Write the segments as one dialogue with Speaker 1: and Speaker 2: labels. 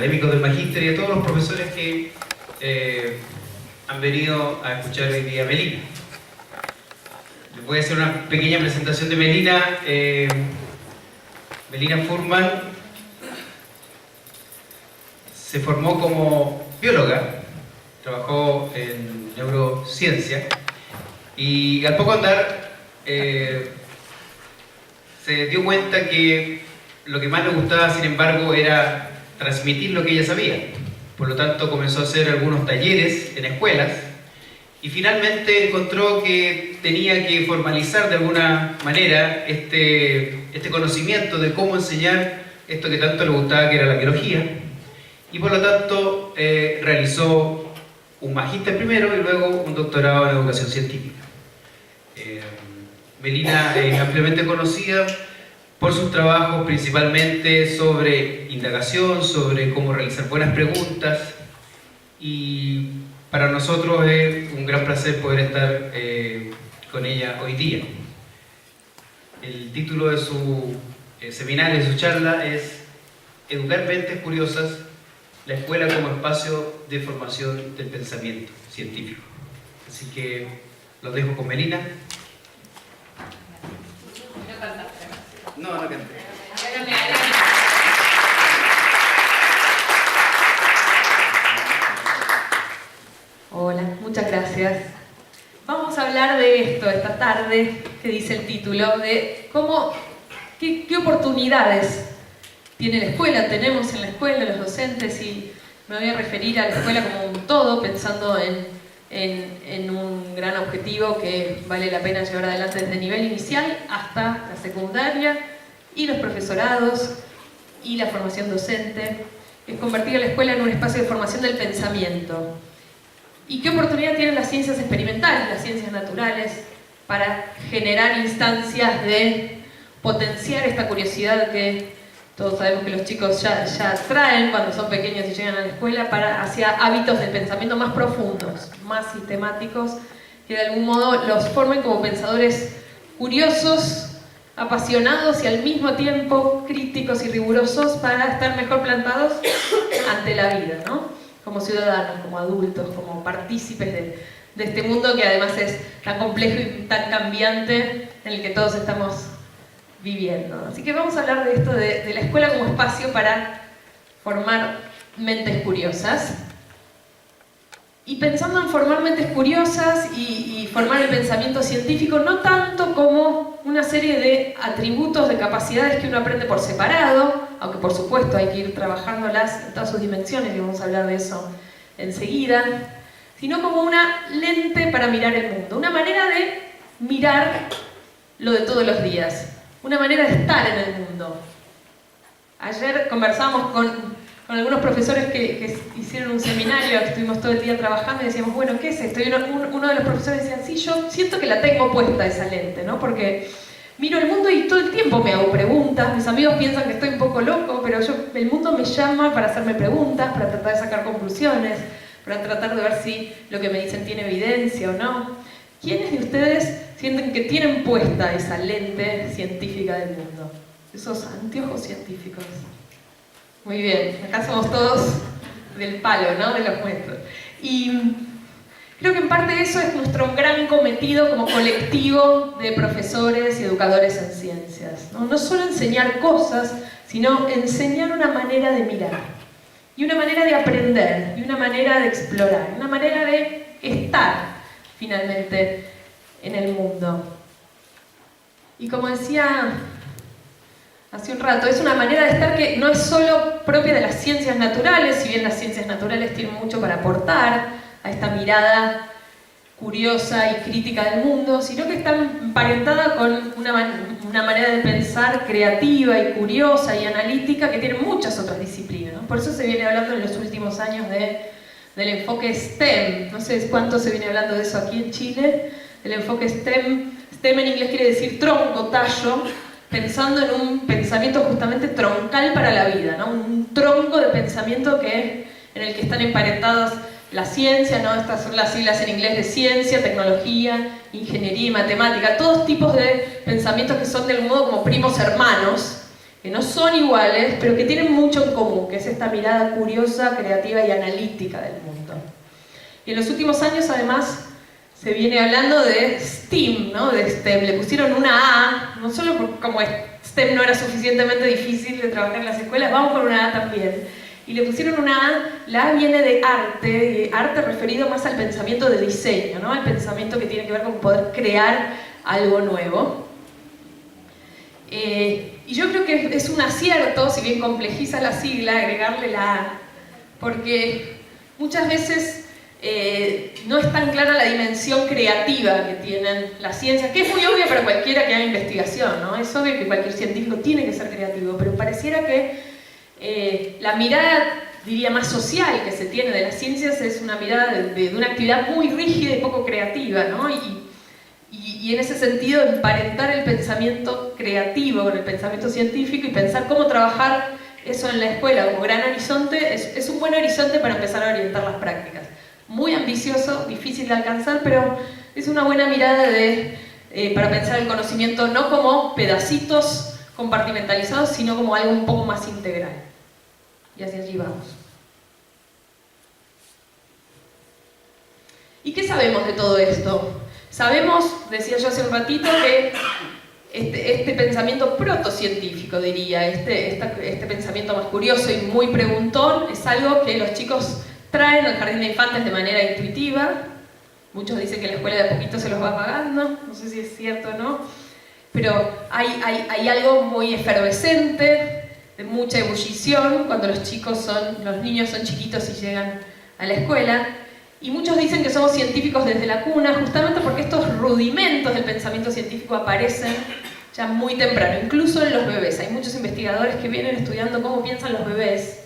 Speaker 1: académicos del magíster y a todos los profesores que han venido a escuchar hoy día a Melina. Les voy a hacer una pequeña presentación de Melina. Melina Furman se formó como bióloga, trabajó en neurociencia y al poco andar se dio cuenta que lo que más le gustaba, sin embargo, era transmitir lo que ella sabía. Por lo tanto, comenzó a hacer algunos talleres en escuelas y finalmente encontró que tenía que formalizar de alguna manera este conocimiento de cómo enseñar esto que tanto le gustaba, que era la biología, y por lo tanto realizó un magíster primero y luego un doctorado en educación científica. Melina es ampliamente conocida por sus trabajos principalmente sobre indagación, sobre cómo realizar buenas preguntas, y para nosotros es un gran placer poder estar con ella hoy día. El título de su seminario, de su charla, es Educar mentes curiosas, la escuela como espacio de formación del pensamiento científico. Así que los dejo con Melina. No canté.
Speaker 2: Hola, muchas gracias. Vamos a hablar de esto esta tarde, que dice el título, de qué oportunidades tiene la escuela, tenemos en la escuela, los docentes, y me voy a referir a la escuela como un todo, pensando en un gran objetivo que vale la pena llevar adelante desde el nivel inicial hasta la secundaria, y los profesorados y la formación docente. Es convertir a la escuela en un espacio de formación del pensamiento. ¿Y qué oportunidad tienen las ciencias experimentales, las ciencias naturales, para generar instancias de potenciar esta curiosidad que todos sabemos que los chicos ya traen cuando son pequeños y llegan a la escuela, hacia hábitos de pensamiento más profundos, más sistemáticos, que de algún modo los formen como pensadores curiosos, apasionados y al mismo tiempo críticos y rigurosos para estar mejor plantados ante la vida, ¿no? Como ciudadanos, como adultos, como partícipes de este mundo que además es tan complejo y tan cambiante, en el que todos estamos viviendo. Así que vamos a hablar de esto, de la escuela como espacio para formar mentes curiosas. Y pensando en formar mentes curiosas y formar el pensamiento científico, no tanto como una serie de atributos, de capacidades que uno aprende por separado, aunque por supuesto hay que ir trabajándolas en todas sus dimensiones, y vamos a hablar de eso enseguida, sino como una lente para mirar el mundo, una manera de mirar lo de todos los días, una manera de estar en el mundo. Ayer conversamos con algunos profesores que hicieron un seminario, que estuvimos todo el día trabajando, y decíamos, bueno, ¿qué es esto? Y uno de los profesores decía, sí, yo siento que la tengo puesta esa lente, ¿no? Porque miro el mundo y todo el tiempo me hago preguntas, mis amigos piensan que estoy un poco loco, pero el mundo me llama para hacerme preguntas, para tratar de sacar conclusiones, para tratar de ver si lo que me dicen tiene evidencia o no. ¿Quiénes de ustedes sienten que tienen puesta esa lente científica del mundo? Esos anteojos científicos. Muy bien, acá somos todos del palo, ¿no? De los nuestros. Y creo que en parte eso es nuestro gran cometido como colectivo de profesores y educadores en ciencias, ¿no? No solo enseñar cosas, sino enseñar una manera de mirar, y una manera de aprender, y una manera de explorar, una manera de estar finalmente en el mundo. Y como decía hace un rato, es una manera de estar que no es solo propia de las ciencias naturales, si bien las ciencias naturales tienen mucho para aportar a esta mirada curiosa y crítica del mundo, sino que está emparentada con una manera de pensar creativa y curiosa y analítica que tiene muchas otras disciplinas, ¿no? Por eso se viene hablando en los últimos años del enfoque STEM. No sé cuánto se viene hablando de eso aquí en Chile, el enfoque STEM. STEM en inglés quiere decir tronco, tallo, pensando en un pensamiento justamente troncal para la vida, ¿no? Un tronco de pensamiento en el que están emparentadas la ciencia, ¿no? Estas son las siglas en inglés de ciencia, tecnología, ingeniería y matemática, todos tipos de pensamientos que son de algún modo como primos hermanos que no son iguales, pero que tienen mucho en común, que es esta mirada curiosa, creativa y analítica del mundo. Y en los últimos años, además, se viene hablando de STEAM, ¿no? De STEM. Le pusieron una A, no solo porque como STEM no era suficientemente difícil de trabajar en las escuelas, vamos con una A también. Y le pusieron una A, la A viene de arte referido más al pensamiento de diseño, ¿no? Al pensamiento que tiene que ver con poder crear algo nuevo. Y yo creo que es un acierto, si bien complejiza la sigla, agregarle la A, porque muchas veces no es tan clara la dimensión creativa que tienen las ciencias, que es muy obvia para cualquiera que haga investigación, ¿no? Es obvio que cualquier científico tiene que ser creativo, pero pareciera que la mirada, diría, más social que se tiene de las ciencias es una mirada de una actividad muy rígida y poco creativa, ¿no? Y en ese sentido emparentar el pensamiento creativo con el pensamiento científico y pensar cómo trabajar eso en la escuela como gran horizonte es un buen horizonte para empezar a orientar las prácticas. Muy ambicioso, difícil de alcanzar, pero es una buena mirada para pensar el conocimiento no como pedacitos compartimentalizados, sino como algo un poco más integral. Y hacia allí vamos. ¿Y qué sabemos de todo esto? Sabemos, decía yo hace un ratito, que este pensamiento protocientífico, diría, este pensamiento más curioso y muy preguntón, es algo que los chicos traen al jardín de infantes de manera intuitiva. Muchos dicen que la escuela de a poquito se los va apagando, no sé si es cierto o no, pero hay algo muy efervescente, de mucha ebullición, cuando los niños son chiquitos y llegan a la escuela. Y muchos dicen que somos científicos desde la cuna, justamente porque estos rudimentos del pensamiento científico aparecen ya muy temprano, incluso en los bebés. Hay muchos investigadores que vienen estudiando cómo piensan los bebés.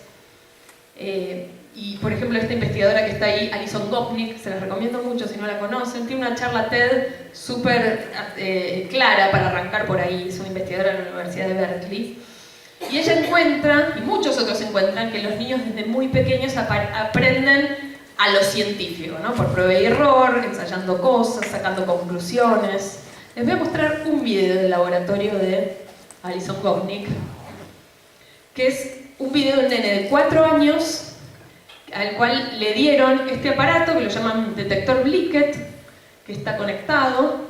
Speaker 2: Y por ejemplo, esta investigadora que está ahí, Alison Gopnik, se las recomiendo mucho si no la conocen, tiene una charla TED súper clara para arrancar por ahí. Es una investigadora de la Universidad de Berkeley. Y ella encuentra, y muchos otros encuentran, que los niños desde muy pequeños aprenden a lo científico, ¿no? Por prueba y error, ensayando cosas, sacando conclusiones. Les voy a mostrar un video del laboratorio de Alison Gopnik, que es un video de un nene de 4 años al cual le dieron este aparato que lo llaman detector Blicket, que está conectado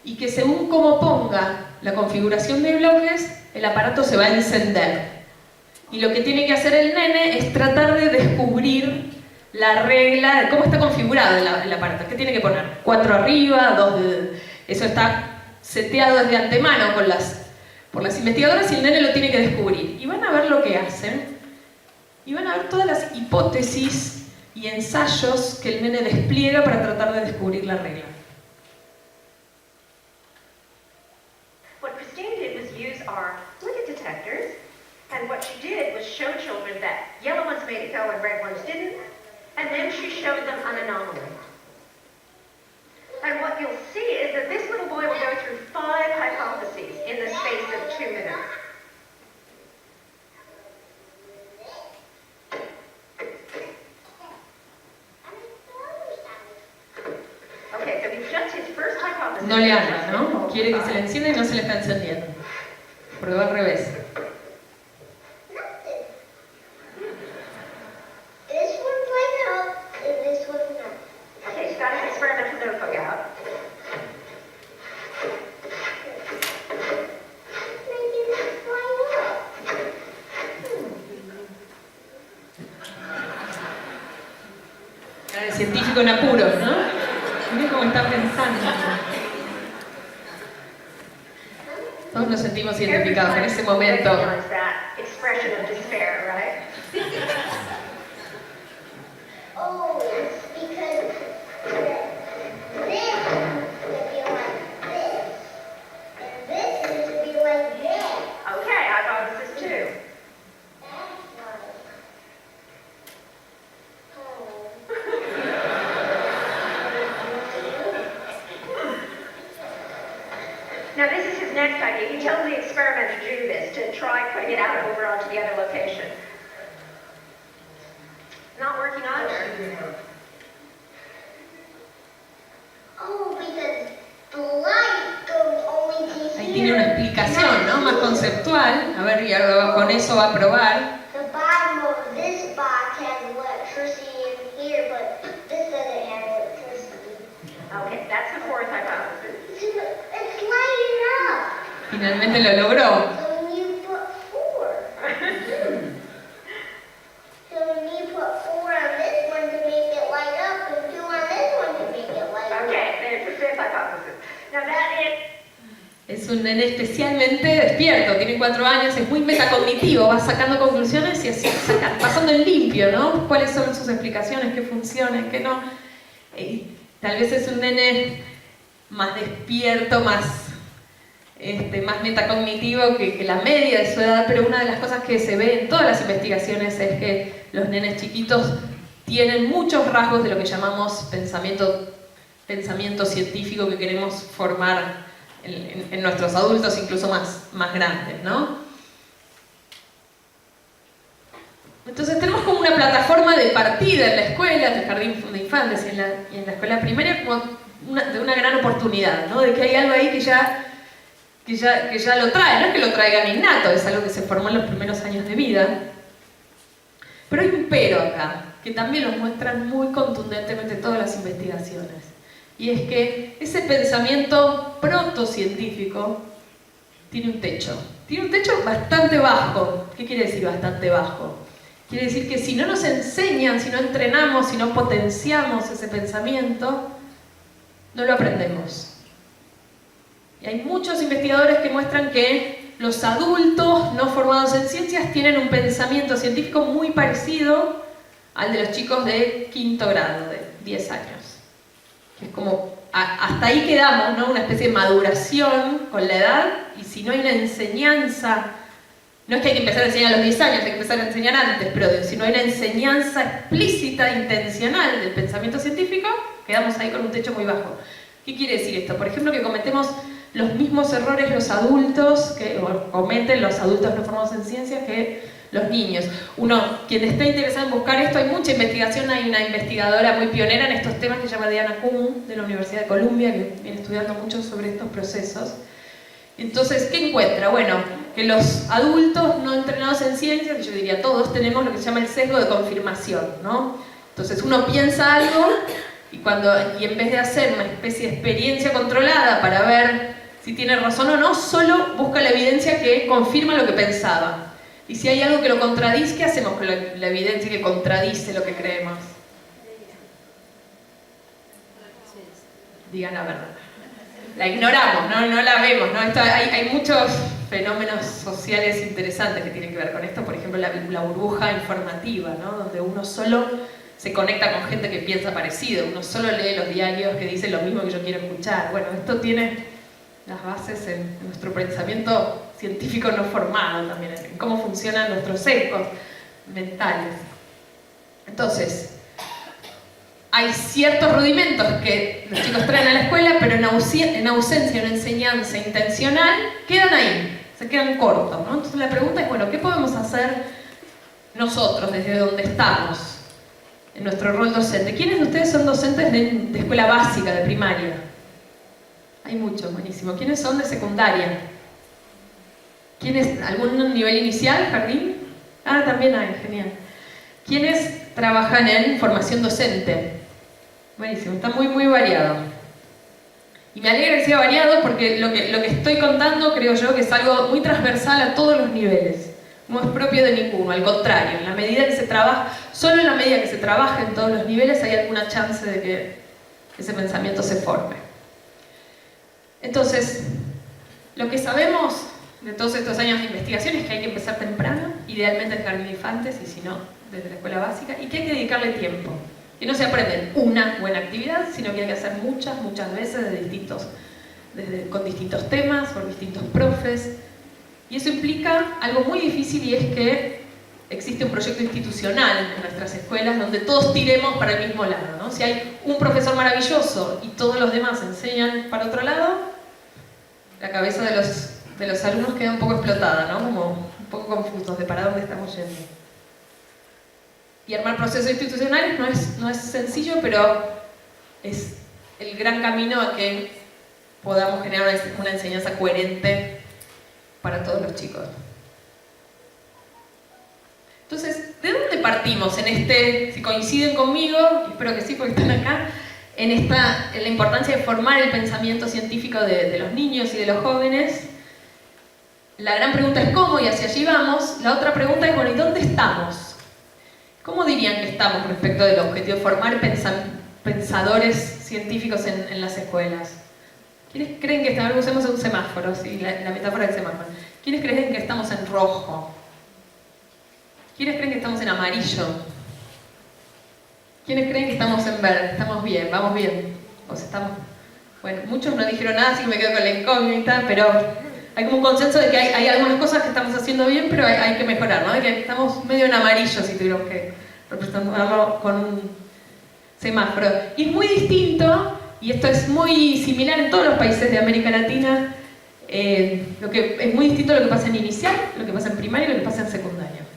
Speaker 2: y que según cómo ponga la configuración de bloques, el aparato se va a encender. Y lo que tiene que hacer el nene es tratar de descubrir la regla de cómo está configurado el aparato. ¿Qué tiene que poner? 4 arriba, 2 de... Eso está seteado desde antemano por las investigadoras y el nene lo tiene que descubrir. Y van a ver lo que hacen. Y van a ver todas las hipótesis y ensayos que el nene despliega para tratar de descubrir la regla.
Speaker 3: What Christine did was use our Blicket detectors, and what she did was show children that yellow ones made it go and red ones didn't, and then she showed them an anomaly. And what you'll see is that this little boy will go through 5 hypotheses in the space of 2 minutes. Okay, so he's just his first hypothesis.
Speaker 2: No le habla, ¿no? Quiere que se le encienda y no se le está encendiendo. Prueba al revés.
Speaker 3: Okay, she's got his experimental notebook out.
Speaker 2: El científico en apuros, ¿no? Miren cómo está pensando. Todos nos sentimos identificados en ese momento.
Speaker 3: Recognize that expression of despair, right?
Speaker 4: Oh, it's because this would be like this, and this would be like this.
Speaker 3: Okay, hypothesis 2.
Speaker 4: That's why. Oh.
Speaker 3: Now this is his next idea. He tells the experimenter to do this, to try putting it out over onto the other location. Not working either.
Speaker 4: Oh, because the light goes only to
Speaker 2: Ahí tiene una
Speaker 4: here.
Speaker 2: explicación, ¿no? Más conceptual. A ver, y ahora con eso va a probar.
Speaker 4: The bottom of this box has electricity in here, but this doesn't have electricity.
Speaker 3: Okay, that's the fourth hypothesis.
Speaker 4: It's lighting up.
Speaker 2: Finalmente lo logró.
Speaker 4: So when you put 4. So when you put 4 on this one to make it light up, and 2 on this one to make it light up.
Speaker 3: Okay, there's the fifth hypothesis. Now that is
Speaker 2: Es un nene especialmente despierto, tiene 4 años, es muy metacognitivo, va sacando conclusiones y así, pasando en limpio, ¿no? ¿Cuáles son sus explicaciones? ¿Qué funcionan? ¿Qué no? Tal vez es un nene más despierto, más metacognitivo que la media de su edad, pero una de las cosas que se ve en todas las investigaciones es que los nenes chiquitos tienen muchos rasgos de lo que llamamos pensamiento científico que queremos formar en nuestros adultos, incluso más grandes, ¿no? Entonces tenemos como una plataforma de partida en la escuela, en el jardín de infantes y en la escuela primaria, como de una gran oportunidad, ¿no? De que hay algo ahí que ya lo trae, no es que lo traigan innato, es algo que se formó en los primeros años de vida. Pero hay un pero acá, que también lo muestran muy contundentemente todas las investigaciones. Y es que ese pensamiento protocientífico tiene un techo. Tiene un techo bastante bajo. ¿Qué quiere decir bastante bajo? Quiere decir que si no nos enseñan, si no entrenamos, si no potenciamos ese pensamiento, no lo aprendemos. Y hay muchos investigadores que muestran que los adultos no formados en ciencias tienen un pensamiento científico muy parecido al de los chicos de 5º grado, de 10 años. Que es como, hasta ahí quedamos, ¿no? Una especie de maduración con la edad, y si no hay una enseñanza, no es que hay que empezar a enseñar a los 10 años, hay que empezar a enseñar antes, pero si no hay una enseñanza explícita, intencional del pensamiento científico, quedamos ahí con un techo muy bajo. ¿Qué quiere decir esto? Por ejemplo, que cometemos los mismos errores los adultos, o cometen los adultos no formados en ciencias, que los niños. Quien esté interesado en buscar esto, hay mucha investigación, hay una investigadora muy pionera en estos temas que se llama Diana Kuhn, de la Universidad de Columbia, que viene estudiando mucho sobre estos procesos. Entonces, ¿qué encuentra? Bueno, que los adultos no entrenados en ciencias, yo diría todos, tenemos lo que se llama el sesgo de confirmación, ¿no? Entonces uno piensa algo y en vez de hacer una especie de experiencia controlada para ver si tiene razón o no, solo busca la evidencia que confirma lo que pensaba. Y si hay algo que lo contradice, ¿qué hacemos con la evidencia que contradice lo que creemos? Digan la verdad. La ignoramos, no la vemos, ¿no? Hay muchos fenómenos sociales interesantes que tienen que ver con esto. Por ejemplo, la burbuja informativa, ¿no? Donde uno solo se conecta con gente que piensa parecido, uno solo lee los diarios que dicen lo mismo que yo quiero escuchar. Bueno, esto tiene las bases en nuestro pensamiento científico no formado también, en cómo funcionan nuestros sesgos mentales. Entonces, hay ciertos rudimentos que los chicos traen a la escuela, pero en ausencia de una enseñanza intencional, quedan ahí, se quedan cortos, ¿no? Entonces la pregunta es, bueno, ¿qué podemos hacer nosotros desde donde estamos, en nuestro rol docente? ¿Quiénes de ustedes son docentes de escuela básica, de primaria? Hay muchos, buenísimo. ¿Quiénes son de secundaria? ¿Quiénes? ¿Algún nivel inicial, jardín? Ah, también hay, genial. ¿Quiénes trabajan en formación docente? Buenísimo, está muy variado. Y me alegra que sea variado porque lo que estoy contando creo yo que es algo muy transversal a todos los niveles. No es propio de ninguno, al contrario, en la medida que se trabaja, solo en la medida que se trabaja en todos los niveles hay alguna chance de que ese pensamiento se forme. Entonces, lo que sabemos de todos estos años de investigación es que hay que empezar temprano, idealmente en jardín de infantes y si no, desde la escuela básica, y que hay que dedicarle tiempo. Que no se aprende una buena actividad, sino que hay que hacer muchas veces con distintos temas, por distintos profes. Y eso implica algo muy difícil y es que existe un proyecto institucional en nuestras escuelas donde todos tiremos para el mismo lado, ¿no? Si hay un profesor maravilloso y todos los demás enseñan para otro lado, la cabeza de los alumnos queda un poco explotada, ¿no? Como un poco confusos de para dónde estamos yendo. Y armar procesos institucionales no es sencillo, pero es el gran camino a que podamos generar una enseñanza coherente para todos los chicos. Entonces, ¿de dónde partimos en este, si coinciden conmigo, y espero que sí porque están acá, en la importancia de formar el pensamiento científico de los niños y de los jóvenes? La gran pregunta es cómo y hacia allí vamos. La otra pregunta es, bueno, ¿y dónde estamos? ¿Cómo dirían que estamos respecto del objetivo de formar pensadores científicos en las escuelas? ¿Quiénes creen que estamos? Usemos un semáforo, ¿sí? la metáfora del semáforo. ¿Quiénes creen que estamos en rojo? ¿Quiénes creen que estamos en amarillo? ¿Quiénes creen que estamos en verde? Estamos bien, vamos bien. O sea, estamos... Bueno, muchos no dijeron nada, así que me quedo con la incógnita, pero hay como un consenso de que hay algunas cosas que estamos haciendo bien, pero hay que mejorar, ¿no? De que estamos medio en amarillo, si tuviéramos que representarlo con un semáforo. Y es muy distinto, y esto es muy similar en todos los países de América Latina, lo que es muy distinto a lo que pasa en inicial, lo que pasa en primario y lo que pasa en secundario.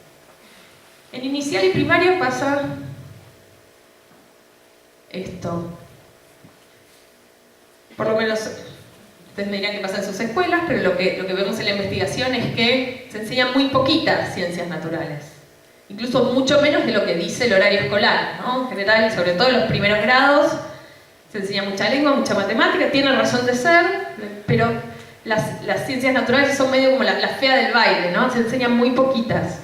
Speaker 2: En inicial y primario pasa esto. Por lo menos, ustedes me dirán qué pasa en sus escuelas, pero lo que vemos en la investigación es que se enseñan muy poquitas ciencias naturales. Incluso mucho menos de lo que dice el horario escolar, ¿no? En general, sobre todo en los primeros grados, se enseña mucha lengua, mucha matemática, tiene razón de ser, pero las ciencias naturales son medio como la fea del baile, ¿no? Se enseñan muy poquitas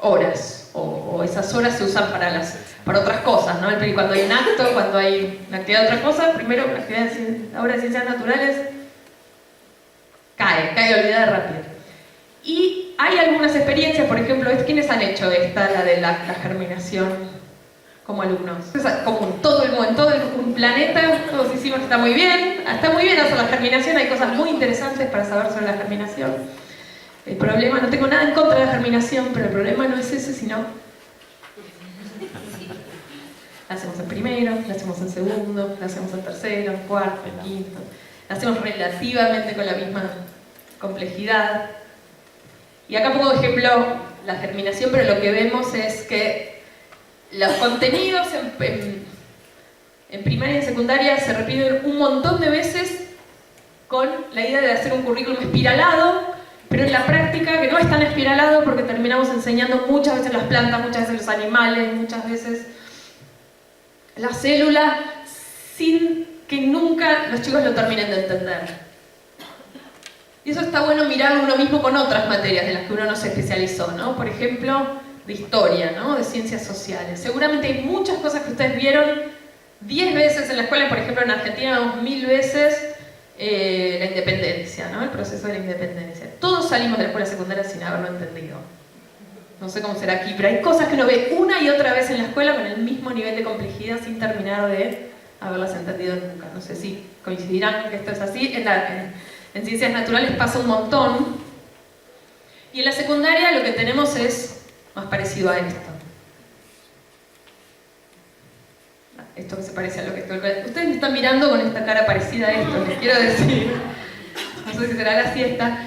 Speaker 2: horas. O esas horas se usan para otras cosas, ¿no? Cuando hay un acto, cuando hay una actividad de otra cosa, primero la hora de ciencias naturales cae olvidada rápido. Y hay algunas experiencias, por ejemplo, ¿quiénes han hecho la de la germinación como alumnos? Es común, en todo el planeta, todos hicimos, está muy bien hacer la germinación, hay cosas muy interesantes para saber sobre la germinación. El problema, no tengo nada en contra de la germinación, pero el problema no es ese, sino... La hacemos en primero, la hacemos en segundo, la hacemos en tercero, en cuarto, en quinto. La hacemos relativamente con la misma complejidad. Y acá pongo de ejemplo la germinación, pero lo que vemos es que los contenidos en primaria y en secundaria se repiten un montón de veces con la idea de hacer un currículum espiralado, pero en la práctica que no es tan espiralado porque terminamos enseñando muchas veces las plantas, muchas veces los animales, muchas veces la célula, sin que nunca los chicos lo terminen de entender. Y eso está bueno mirarlo uno mismo con otras materias de las que uno no se especializó, ¿no? Por ejemplo, de historia, ¿no? De ciencias sociales. Seguramente hay muchas cosas que ustedes vieron 10 veces en la escuela, por ejemplo en Argentina vemos 1000 veces la independencia, ¿no? El proceso de la independencia. Todos salimos de la escuela secundaria sin haberlo entendido. No sé cómo será aquí, pero hay cosas que uno ve una y otra vez en la escuela con el mismo nivel de complejidad sin terminar de haberlas entendido nunca. No sé si coincidirán que esto es así. En ciencias naturales pasa un montón. Y en la secundaria lo que tenemos es más parecido a esto. Esto que se parece a lo que estoy... Ustedes me están mirando con esta cara parecida a esto, les quiero decir. No sé si será la siesta.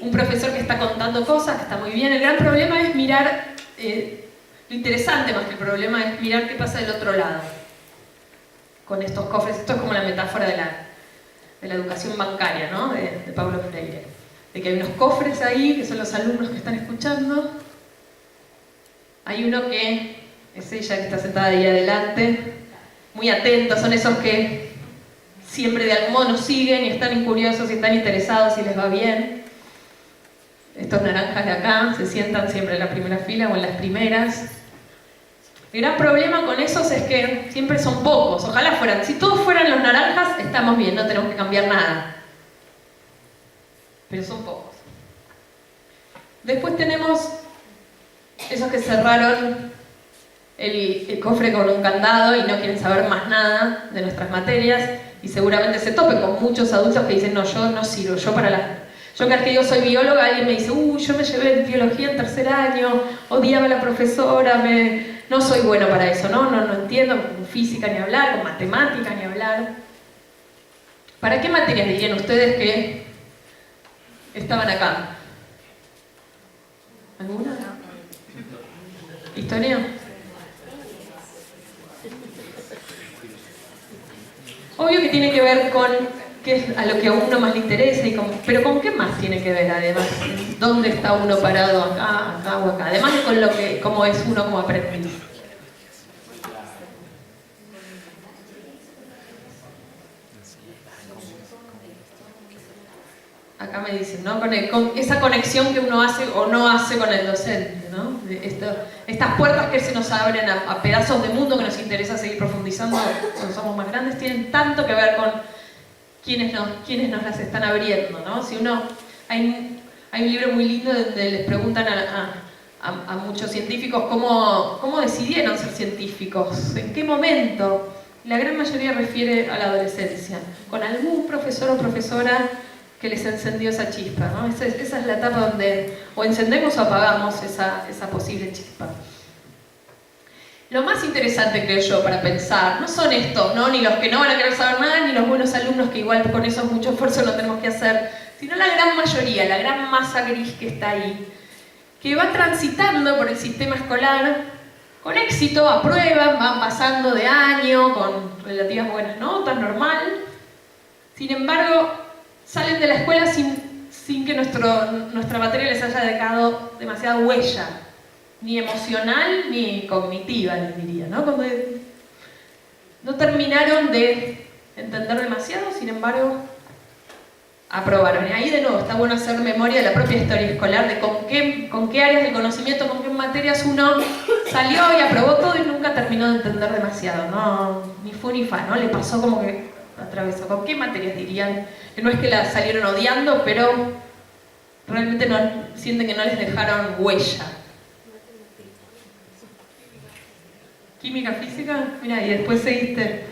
Speaker 2: Un profesor que está contando cosas, que está muy bien. El gran problema es mirar... lo interesante más que el problema es mirar qué pasa del otro lado. Con estos cofres. Esto es como la metáfora de la educación bancaria, ¿no? De Paulo Freire. De que hay unos cofres ahí, que son los alumnos que están escuchando. Hay uno que... es ella que está sentada ahí adelante, muy atenta, son esos que siempre de algún modo nos siguen y están curiosos y están interesados y les va bien. Estos naranjas de acá se sientan siempre en la primera fila o en las primeras. El gran problema con esos es que siempre son pocos, ojalá fueran. Si todos fueran los naranjas, estamos bien, no tenemos que cambiar nada. Pero son pocos. Después tenemos esos que cerraron el cofre con un candado y no quieren saber más nada de nuestras materias y seguramente se topen con muchos adultos que dicen no, yo no sirvo, yo que yo soy bióloga, alguien me dice yo me llevé biología en tercer año, odiaba a la profesora, no soy bueno para eso, no entiendo, con física ni hablar, con matemática ni hablar. ¿Para qué materias dirían ustedes que estaban acá? ¿Alguna? ¿Historia? Obvio que tiene que ver con qué es a lo que a uno más le interesa, pero con qué más tiene que ver además, dónde está uno parado, acá o acá, además de con cómo es uno como aprendiz. Acá me dicen, ¿no? Con esa conexión que uno hace o no hace con el docente, ¿no? Estas puertas que se nos abren a pedazos de mundo que nos interesa seguir profundizando cuando somos más grandes, tienen tanto que ver con quienes nos las están abriendo, ¿no? Hay un libro muy lindo donde les preguntan a muchos científicos cómo decidieron ser científicos, en qué momento. La gran mayoría refiere a la adolescencia, con algún profesor o profesora que les encendió esa chispa, ¿no? Esa es la etapa donde o encendemos o apagamos esa posible chispa. Lo más interesante, creo yo, para pensar, no son estos, ¿no? Ni los que no van a querer saber nada, ni los buenos alumnos que igual con eso mucho esfuerzo no tenemos que hacer, sino la gran mayoría, la gran masa gris que está ahí, que va transitando por el sistema escolar con éxito, aprueban, van pasando de año, con relativas buenas notas, normal. Sin embargo, salen de la escuela sin que nuestra materia les haya dejado demasiada huella, ni emocional ni cognitiva, les diría, ¿no? Como no terminaron de entender demasiado, sin embargo, aprobaron. Y ahí de nuevo está bueno hacer memoria de la propia historia escolar, de con qué áreas del conocimiento, con qué materias uno salió y aprobó todo y nunca terminó de entender demasiado, ¿no? Ni fu ni fa, ¿no? Le pasó como que atravesó. ¿Con qué materias dirían? Que no es que las salieron odiando, pero realmente no sienten que no les dejaron huella. ¿Química, física? Mira, y después seguiste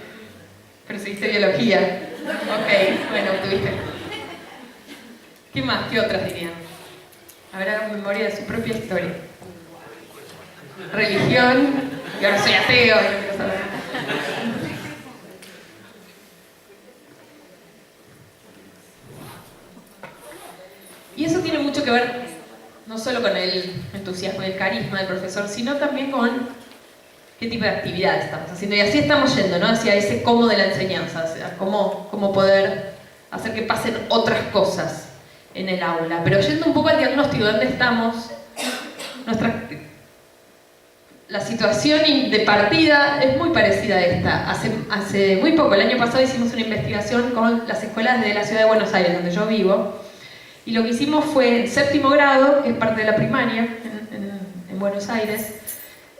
Speaker 2: biología. Ok, bueno, tuviste. ¿Qué más? ¿Qué otras dirían? Habrá memoria de su propia historia. Religión, y ahora soy ateo, y no quiero saber. Y eso tiene mucho que ver no solo con el entusiasmo y el carisma del profesor, sino también con qué tipo de actividades estamos haciendo. Y así estamos yendo, ¿no? Hacia ese cómo de la enseñanza, hacia cómo poder hacer que pasen otras cosas en el aula. Pero yendo un poco al diagnóstico, ¿dónde estamos? La situación de partida es muy parecida a esta. Hace muy poco, el año pasado, hicimos una investigación con las escuelas de la ciudad de Buenos Aires, donde yo vivo. Y lo que hicimos fue, en séptimo grado, que es parte de la primaria en Buenos Aires,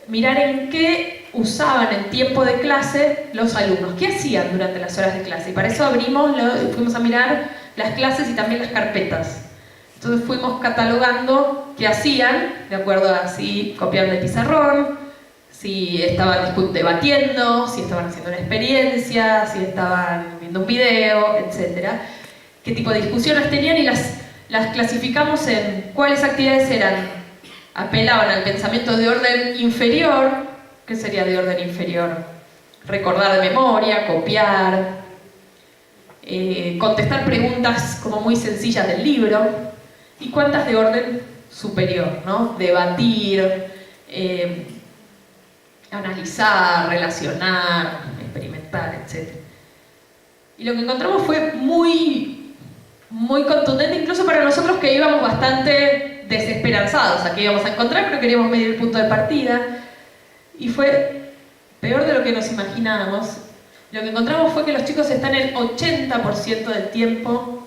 Speaker 2: mirar en qué usaban el tiempo de clase los alumnos, qué hacían durante las horas de clase. Y para eso fuimos a mirar las clases y también las carpetas. Entonces fuimos catalogando qué hacían, de acuerdo a si copiaban del pizarrón, si estaban debatiendo, si estaban haciendo una experiencia, si estaban viendo un video, etc. Qué tipo de discusiones tenían y las clasificamos en cuáles actividades apelaban al pensamiento de orden inferior. ¿Qué sería de orden inferior? Recordar de memoria, copiar, contestar preguntas como muy sencillas del libro. ¿Y cuántas de orden superior? ¿No? Debatir, analizar, relacionar, experimentar, etc. Y lo que encontramos fue muy contundente, incluso para nosotros que íbamos bastante desesperanzados a qué íbamos a encontrar, pero queríamos medir el punto de partida. Y fue peor de lo que nos imaginábamos. Lo que encontramos fue que los chicos están el 80% del tiempo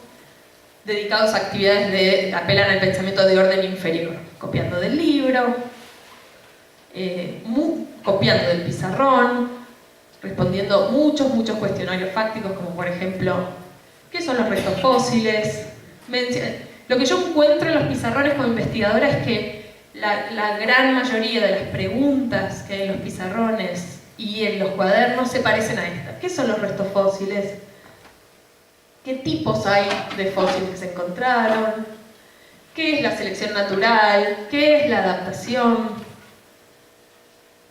Speaker 2: dedicados a actividades que apelan al pensamiento de orden inferior. Copiando del libro, copiando del pizarrón, respondiendo muchos cuestionarios fácticos, como por ejemplo, ¿qué son los restos fósiles? Lo que yo encuentro en los pizarrones como investigadora es que la gran mayoría de las preguntas que hay en los pizarrones y en los cuadernos se parecen a estas. ¿Qué son los restos fósiles? ¿Qué tipos hay de fósiles que se encontraron? ¿Qué es la selección natural? ¿Qué es la adaptación?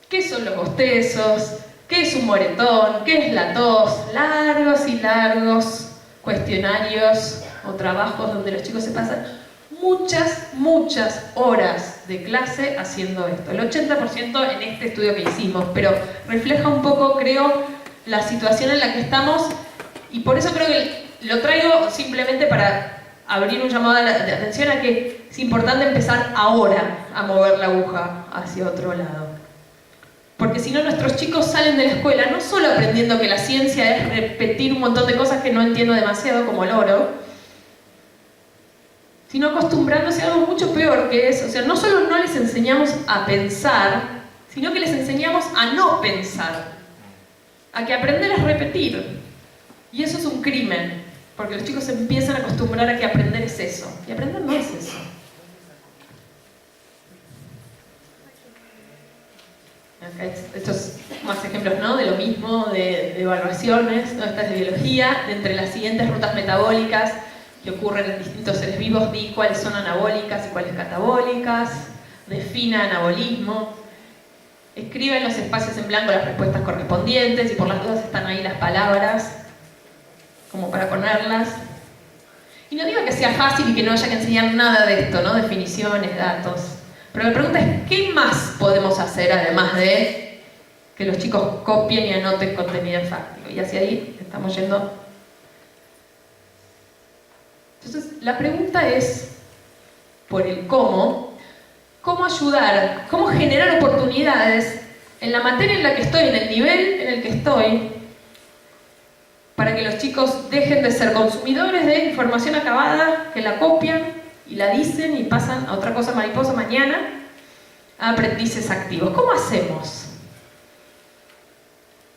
Speaker 2: ¿Qué son los bostezos? ¿Qué es un moretón? ¿Qué es la tos? Largos y largos cuestionarios o trabajos donde los chicos se pasan muchas horas de clase haciendo esto. El 80% en este estudio que hicimos, pero refleja un poco, creo, la situación en la que estamos, y por eso creo que lo traigo simplemente para abrir un llamado de atención a que es importante empezar ahora a mover la aguja hacia otro lado. Porque si no, nuestros chicos salen de la escuela no solo aprendiendo que la ciencia es repetir un montón de cosas que no entiendo demasiado, como el oro, sino acostumbrándose a algo mucho peor, que es, o sea, no solo no les enseñamos a pensar, sino que les enseñamos a no pensar, a que aprender es repetir. Y eso es un crimen, porque los chicos se empiezan a acostumbrar a que aprender es eso, y aprender no es eso. Acá estos más ejemplos, ¿no?, de lo mismo, de evaluaciones, ¿no?, esta es de biología, de entre las siguientes rutas metabólicas que ocurren en distintos seres vivos, di cuáles son anabólicas y cuáles catabólicas, defina anabolismo, escribe en los espacios en blanco las respuestas correspondientes y por las dudas están ahí las palabras como para ponerlas. Y no digo que sea fácil y que no haya que enseñar nada de esto, ¿no?, definiciones, datos, pero la pregunta es ¿qué más podemos hacer además de que los chicos copien y anoten contenido fáctico? Y hacia ahí estamos yendo. Entonces, la pregunta es, por el cómo ayudar, cómo generar oportunidades en la materia en la que estoy, en el nivel en el que estoy, para que los chicos dejen de ser consumidores de información acabada, que la copian y la dicen y pasan a otra cosa mariposa mañana, a aprendices activos. ¿Cómo hacemos?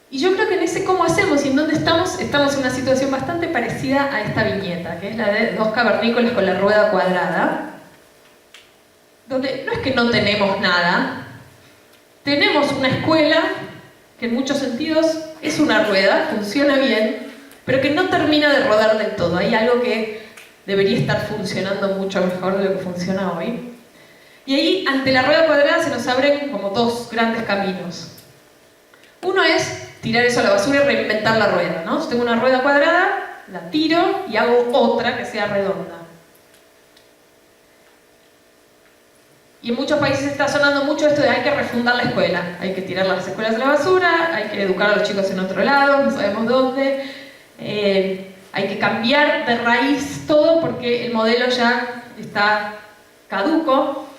Speaker 2: Y yo creo que en ese cómo hacemos y en dónde estamos en una situación bastante parecida a esta viñeta, que es la de dos cavernícolas con la rueda cuadrada, donde no es que no tenemos nada, tenemos una escuela que en muchos sentidos es una rueda, funciona bien, pero que no termina de rodar del todo. Hay algo que debería estar funcionando mucho mejor de lo que funciona hoy. Y ahí, ante la rueda cuadrada, se nos abren como dos grandes caminos. Uno es tirar eso a la basura y reinventar la rueda, ¿no? Si tengo una rueda cuadrada, la tiro y hago otra que sea redonda. Y en muchos países está sonando mucho esto de hay que refundar la escuela, hay que tirar las escuelas a la basura, hay que educar a los chicos en otro lado, no sabemos dónde, hay que cambiar de raíz todo porque el modelo ya está caduco.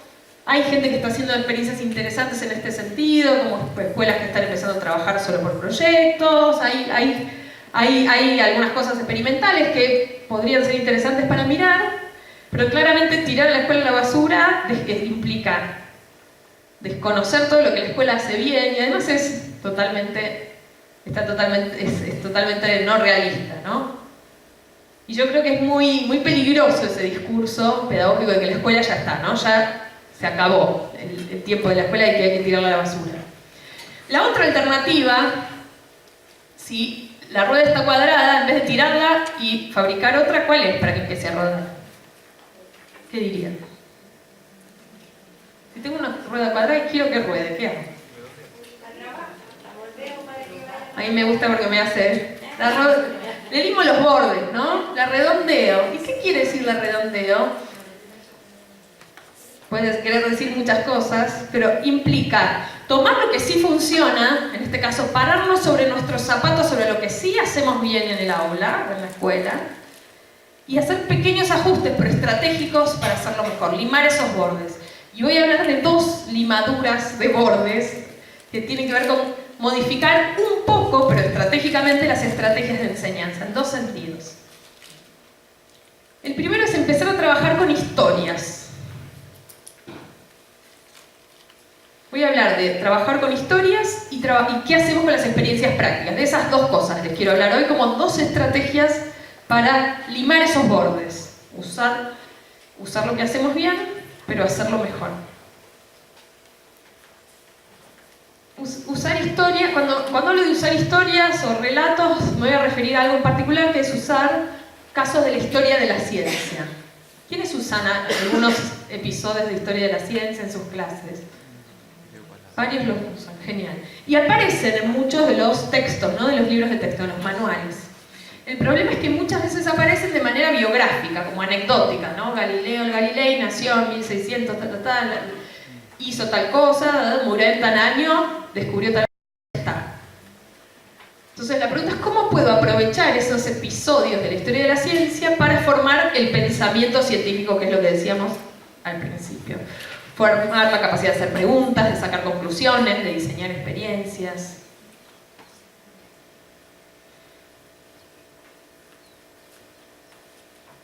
Speaker 2: Hay gente que está haciendo experiencias interesantes en este sentido, como escuelas que están empezando a trabajar solo por proyectos, hay algunas cosas experimentales que podrían ser interesantes para mirar, pero claramente tirar la escuela a la basura implica desconocer todo lo que la escuela hace bien y además es totalmente no realista, ¿no? Y yo creo que es muy peligroso ese discurso pedagógico de que la escuela ya está, ¿no? Ya se acabó el tiempo de la escuela y que hay que tirarla a la basura. La otra alternativa, si la rueda está cuadrada, en vez de tirarla y fabricar otra, ¿cuál es para que empiece a rodar? ¿Qué dirían? Si tengo una rueda cuadrada y quiero que ruede, ¿qué hago? A mí me gusta porque me hace... Le limo los bordes, ¿no? La redondeo. ¿Y qué quiere decir la redondeo? Puedes querer decir muchas cosas, pero implica tomar lo que sí funciona, en este caso pararnos sobre nuestros zapatos, sobre lo que sí hacemos bien en el aula, en la escuela, y hacer pequeños ajustes, pero estratégicos para hacerlo mejor, limar esos bordes. Y voy a hablar de dos limaduras de bordes que tienen que ver con modificar un poco, pero estratégicamente, las estrategias de enseñanza, en dos sentidos. El primero es empezar a trabajar con historias. Voy a hablar de trabajar con historias y qué hacemos con las experiencias prácticas. De esas dos cosas les quiero hablar hoy como dos estrategias para limar esos bordes. Usar lo que hacemos bien, pero hacerlo mejor. Usar historias, cuando hablo de usar historias o relatos, me voy a referir a algo en particular, que es usar casos de la historia de la ciencia. ¿Quiénes usan algunos episodios de historia de la ciencia en sus clases? Varios los usan, genial. Y aparecen en muchos de los textos, ¿no? De los libros de texto, de los manuales. El problema es que muchas veces aparecen de manera biográfica, como anecdótica, ¿no? Galileo Galilei nació en 1600, hizo tal cosa, murió en tal año, descubrió tal cosa. Entonces la pregunta es ¿cómo puedo aprovechar esos episodios de la historia de la ciencia para formar el pensamiento científico, que es lo que decíamos al principio? Formar la capacidad de hacer preguntas, de sacar conclusiones, de diseñar experiencias.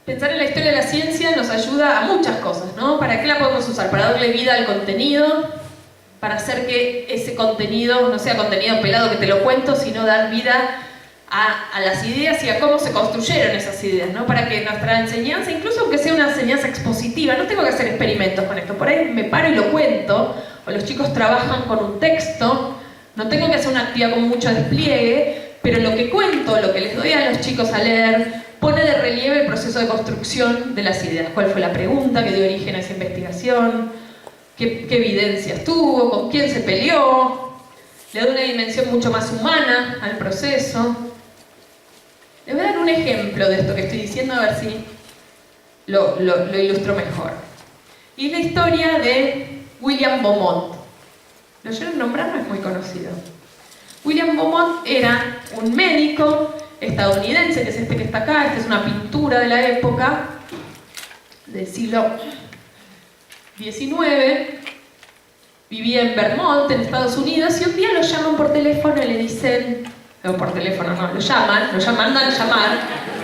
Speaker 2: Pensar en la historia de la ciencia nos ayuda a muchas cosas, ¿no? ¿Para qué la podemos usar? Para darle vida al contenido, para hacer que ese contenido no sea contenido pelado que te lo cuento, sino dar vida a las ideas y a cómo se construyeron esas ideas, ¿no? Para que nuestra enseñanza, incluso aunque sea una enseñanza expositiva, no tengo que hacer experimentos con esto, por ahí me paro y lo cuento, o los chicos trabajan con un texto, no tengo que hacer una actividad con mucho despliegue, pero lo que cuento, lo que les doy a los chicos a leer, pone de relieve el proceso de construcción de las ideas. ¿Cuál fue la pregunta que dio origen a esa investigación? ¿Qué evidencias tuvo? ¿Con quién se peleó? Le da una dimensión mucho más humana al proceso. Les voy a dar un ejemplo de esto que estoy diciendo, a ver si lo ilustro mejor. Y es la historia de William Beaumont. ¿Lo oyeron nombrar? No es muy conocido. William Beaumont era un médico estadounidense, que es este que está acá. Esta es una pintura de la época, del siglo XIX. Vivía en Vermont, en Estados Unidos, y un día lo llaman por teléfono y le dicen... No, por teléfono no, lo mandan a llamar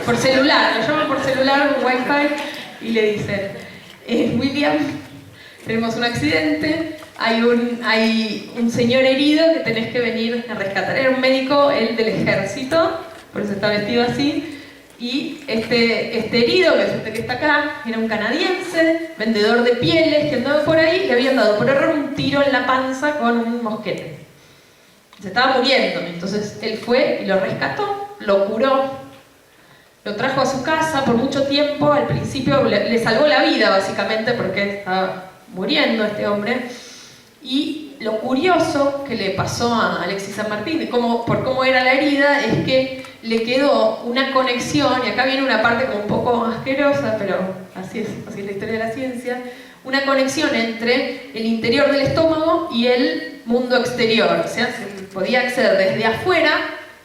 Speaker 2: por celular, lo llaman por celular, con wifi, y le dicen, William, tenemos un accidente, hay un señor herido que tenés que venir a rescatar. Era un médico, él del ejército, por eso está vestido así, y este herido, que es este que está acá, era un canadiense, vendedor de pieles, que andaba por ahí, le habían dado por error un tiro en la panza con un mosquete. Se estaba muriendo, entonces él fue y lo rescató, lo curó, lo trajo a su casa por mucho tiempo. Al principio le salvó la vida, básicamente, porque estaba muriendo este hombre. Y lo curioso que le pasó a Alexis San Martín, por cómo era la herida, es que le quedó una conexión, y acá viene una parte como un poco asquerosa, pero así es la historia de la ciencia, una conexión entre el interior del estómago y el mundo exterior. O sea, se podía acceder desde afuera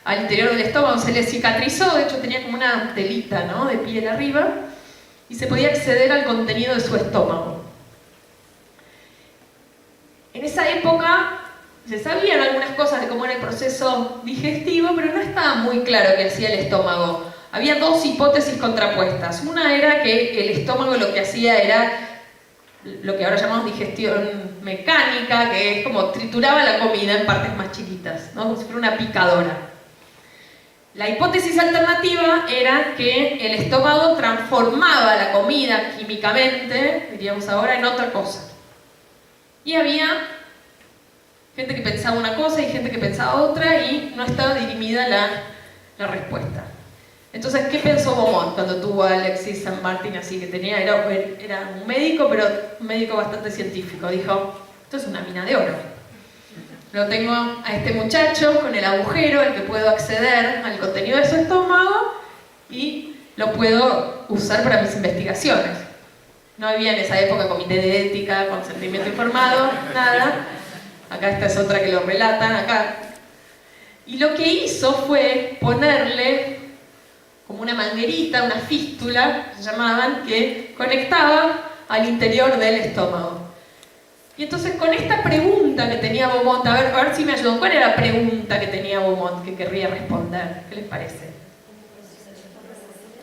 Speaker 2: al interior del estómago, se le cicatrizó, de hecho tenía como una telita, ¿no?, de piel arriba, y se podía acceder al contenido de su estómago. En esa época se sabían algunas cosas de cómo era el proceso digestivo, pero no estaba muy claro qué hacía el estómago. Había dos hipótesis contrapuestas. Una era que el estómago lo que hacía era lo que ahora llamamos digestión mecánica, que es como trituraba la comida en partes más chiquitas, ¿no?, como si fuera una picadora. La hipótesis alternativa era que el estómago transformaba la comida químicamente, diríamos ahora, en otra cosa. Y había gente que pensaba una cosa y gente que pensaba otra, y no estaba dirimida la respuesta. Entonces, ¿qué pensó Beaumont cuando tuvo a Alexis San Martín así, que era un médico, pero un médico bastante científico? Dijo, esto es una mina de oro. Lo tengo a este muchacho con el agujero al que puedo acceder al contenido de su estómago y lo puedo usar para mis investigaciones. No había en esa época comité de ética, consentimiento informado, nada. Acá esta es otra que lo relatan, acá. Y lo que hizo fue ponerle como una manguerita, una fístula, se llamaban, que conectaba al interior del estómago. Y entonces con esta pregunta que tenía Beaumont, a ver si me ayudan, ¿cuál era la pregunta que tenía Beaumont que querría responder? ¿Qué les parece?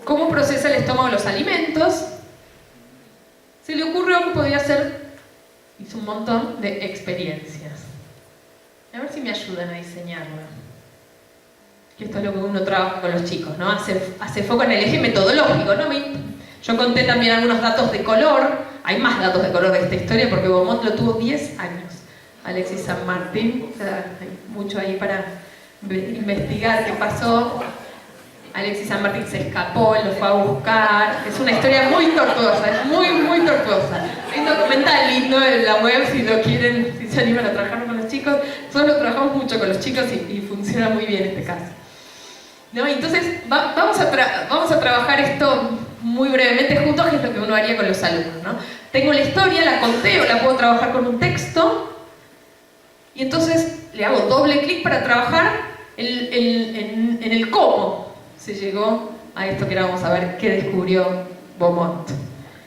Speaker 2: ¿Cómo procesa el estómago los alimentos? Se le ocurrió que podía hacer, hizo un montón de experiencias. A ver si me ayudan a diseñarlo. Que esto es lo que uno trabaja con los chicos, ¿no? Hace foco en el eje metodológico, ¿no? Yo conté también algunos datos de color. Hay más datos de color de esta historia porque Beaumont lo tuvo 10 años. Alexis San Martín, o sea, hay mucho ahí para investigar qué pasó. Alexis San Martín se escapó, él lo fue a buscar. Es una historia muy tortuosa, es muy, muy tortuosa. Hay un documental lindo en la web si lo quieren, si se animan a trabajar con los chicos. Nosotros trabajamos mucho con los chicos y funciona muy bien este caso. ¿No? Entonces, vamos a trabajar esto muy brevemente juntos, que es lo que uno haría con los alumnos, ¿no? Tengo la historia, la conté o la puedo trabajar con un texto, y entonces le hago doble clic para trabajar En el cómo se llegó a esto que ahora vamos a ver qué descubrió Beaumont.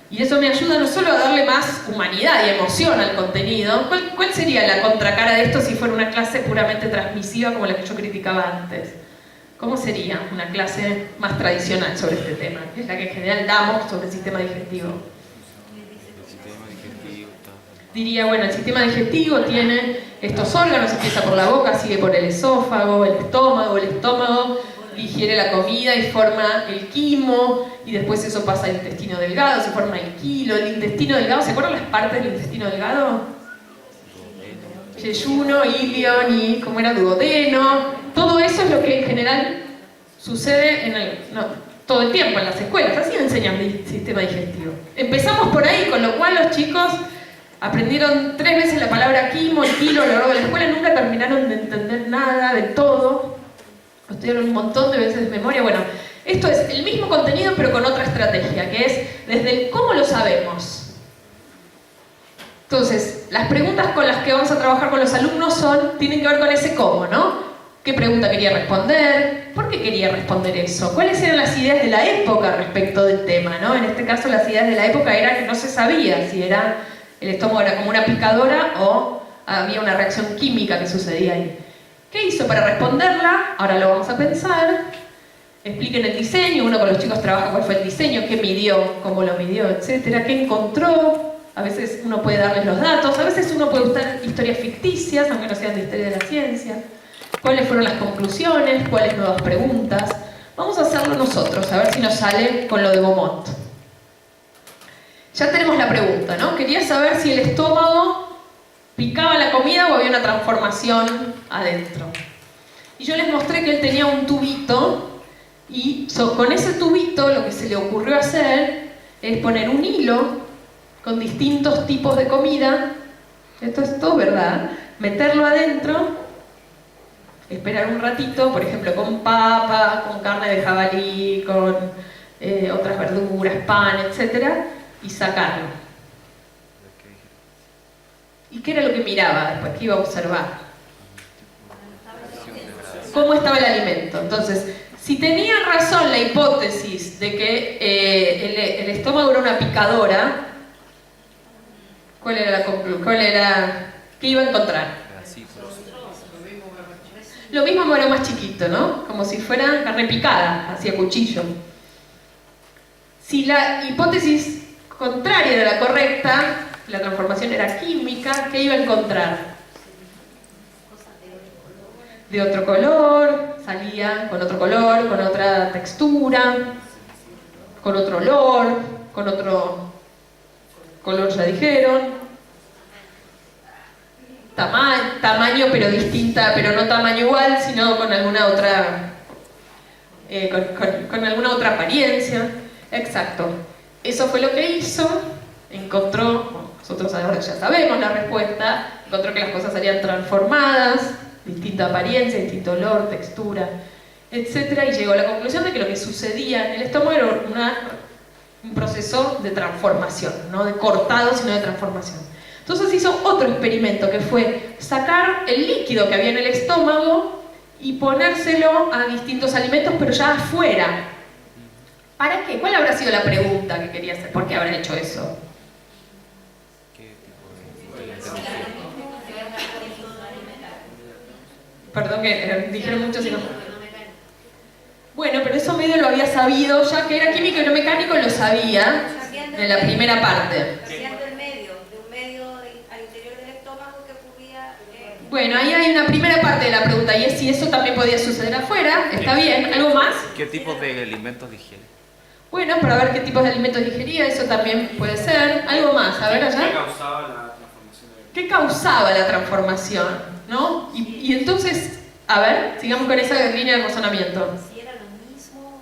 Speaker 2: Y eso me ayuda no solo a darle más humanidad y emoción al contenido. ¿Cuál sería la contracara de esto si fuera una clase puramente transmisiva como la que yo criticaba antes? ¿Cómo sería una clase más tradicional sobre este tema? Que es la que en general damos sobre el sistema digestivo. Diría, bueno, el sistema digestivo tiene estos órganos, empieza por la boca, sigue por el esófago, el estómago digiere la comida y forma el quimo, y después eso pasa al intestino delgado, se forma el quilo. El intestino delgado, ¿se acuerdan las partes del intestino delgado? Yeyuno, ilion y, ¿cómo era? Duodeno. Todo eso es lo que en general sucede todo el tiempo en las escuelas, así enseñan el sistema digestivo. Empezamos por ahí, con lo cual los chicos aprendieron 3 veces la palabra quimo, el kilo a lo largo de la escuela, nunca terminaron de entender nada de todo. Lo estudiaron un montón de veces de memoria. Bueno, esto es el mismo contenido pero con otra estrategia, que es desde el cómo lo sabemos. Entonces, las preguntas con las que vamos a trabajar con los alumnos tienen que ver con ese cómo, ¿no? ¿Qué pregunta quería responder? ¿Por qué quería responder eso? ¿Cuáles eran las ideas de la época respecto del tema, ¿no? En este caso las ideas de la época era que no se sabía si el estómago era como una picadora o había una reacción química que sucedía ahí. ¿Qué hizo para responderla? Ahora lo vamos a pensar. Expliquen el diseño, uno con los chicos trabaja cuál fue el diseño, qué midió, cómo lo midió, etcétera, qué encontró. A veces uno puede darles los datos, a veces uno puede usar historias ficticias, aunque no sean de historia de la ciencia. ¿Cuáles fueron las conclusiones? ¿Cuáles nuevas preguntas? Vamos a hacerlo nosotros, a ver si nos sale con lo de Beaumont. Ya tenemos la pregunta, ¿no? Quería saber si el estómago picaba la comida o había una transformación adentro. Y yo les mostré que él tenía un tubito y con ese tubito lo que se le ocurrió hacer es poner un hilo con distintos tipos de comida, esto es todo verdad, meterlo adentro, esperar un ratito, por ejemplo con papa, con carne de jabalí, con otras verduras, pan, etc., y sacarlo. ¿Y qué era lo que miraba después? ¿Qué iba a observar? ¿Cómo estaba el alimento? Entonces, si tenían razón la hipótesis de que el estómago era una picadora, ¿cuál era la conclusión? ¿Qué iba a encontrar? Lo mismo pero más chiquito, ¿no? Como si fuera carne picada, hacia cuchillo. Si la hipótesis contraria era la correcta, la transformación era química, ¿qué iba a encontrar? De otro color, salía con otro color, con otra textura, con otro olor, con otro color, ya dijeron. Tamaño pero distinta, pero no tamaño igual, sino con alguna otra con alguna otra apariencia. Exacto. Eso fue lo que hizo. Encontró, nosotros ahora ya sabemos la respuesta, encontró que las cosas salían transformadas, distinta apariencia, distinto olor, textura, etc. Y llegó a la conclusión de que lo que sucedía en el estómago era un proceso de transformación, no de cortado, sino de transformación. Entonces hizo otro experimento que fue sacar el líquido que había en el estómago y ponérselo a distintos alimentos, pero ya afuera. ¿Para qué? ¿Cuál habrá sido la pregunta que quería hacer? ¿Por qué habrá hecho eso? Perdón que dijeron muchos y no. Bueno, pero eso medio lo había sabido, ya que era químico y no mecánico, lo sabía en la primera parte. Bueno, ahí hay una primera parte de la pregunta y es si eso también podía suceder afuera. ¿Está bien? ¿Algo más?
Speaker 5: ¿Qué tipos de alimentos digiere?
Speaker 2: Bueno, para ver qué tipos de alimentos digería, eso también puede ser. ¿Algo más? A ver allá.
Speaker 6: ¿Qué causaba la transformación?
Speaker 2: ¿Qué causaba la transformación? ¿No? Y entonces, a ver, sigamos con esa línea de razonamiento.
Speaker 7: Si era lo mismo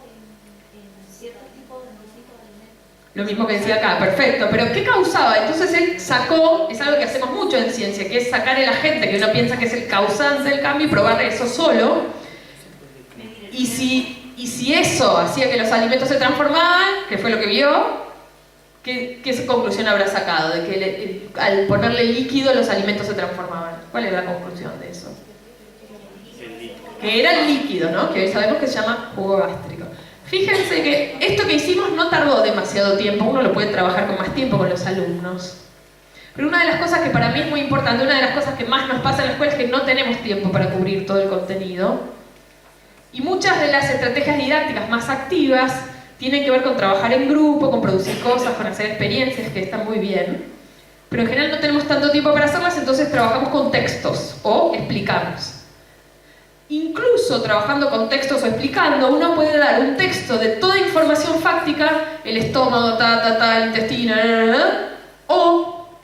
Speaker 7: en ciertos tipos de alimentos.
Speaker 2: Lo mismo que decía acá, perfecto. Pero ¿qué causaba? Entonces él sacó, es algo que hacemos mucho en ciencia, que es sacar el agente que uno piensa que es el causante del cambio y probar eso solo. Y si eso hacía que los alimentos se transformaban, que fue lo que vio, ¿qué conclusión habrá sacado? De que al ponerle líquido los alimentos se transformaban. ¿Cuál es la conclusión de eso?
Speaker 6: El líquido.
Speaker 2: que era el líquido, ¿no? Que hoy sabemos que se llama jugo gástrico. Fíjense que esto que hicimos no tardó demasiado tiempo, uno lo puede trabajar con más tiempo con los alumnos. Pero una de las cosas que para mí es muy importante, una de las cosas que más nos pasa en la escuela es que no tenemos tiempo para cubrir todo el contenido. Y muchas de las estrategias didácticas más activas tienen que ver con trabajar en grupo, con producir cosas, con hacer experiencias, que están muy bien. Pero en general no tenemos tanto tiempo para hacerlas, entonces trabajamos con textos o explicamos. Incluso trabajando con textos o explicando, uno puede dar un texto de toda información fáctica, el estómago, el intestino, o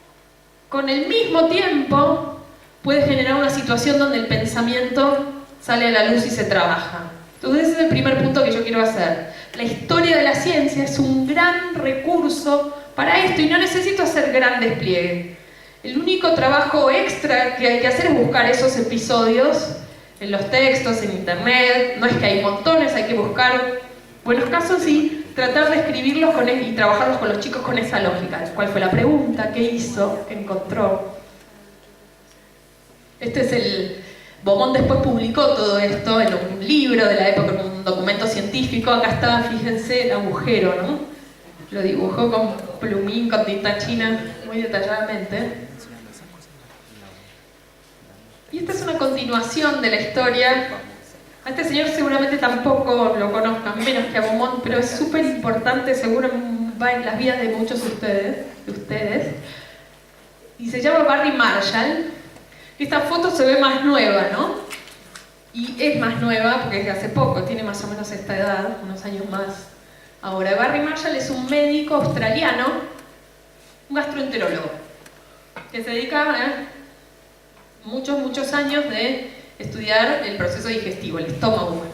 Speaker 2: con el mismo tiempo puede generar una situación donde el pensamiento sale a la luz y se trabaja. Entonces ese es el primer punto que yo quiero hacer. La historia de la ciencia es un gran recurso para esto y no necesito hacer gran despliegue. El único trabajo extra que hay que hacer es buscar esos episodios en los textos, en internet. No es que hay montones, hay que buscar buenos casos y tratar de escribirlos y trabajarlos con los chicos con esa lógica. ¿Cuál fue la pregunta? ¿Qué hizo? ¿Qué encontró? Este es el... Beaumont después publicó todo esto en un libro de la época, en un documento científico. Acá está, fíjense, el agujero, ¿no? Lo dibujó con plumín, con tinta china, muy detalladamente. Y esta es una continuación de la historia. A este señor seguramente tampoco lo conozcan, menos que a Beaumont, pero es súper importante, seguro va en las vidas de muchos de ustedes. Y se llama Barry Marshall. Esta foto se ve más nueva, ¿no? Y es más nueva porque es de hace poco, tiene más o menos esta edad, unos años más. Ahora, Barry Marshall es un médico australiano, un gastroenterólogo, que se dedica a muchos años de estudiar el proceso digestivo, el estómago humano.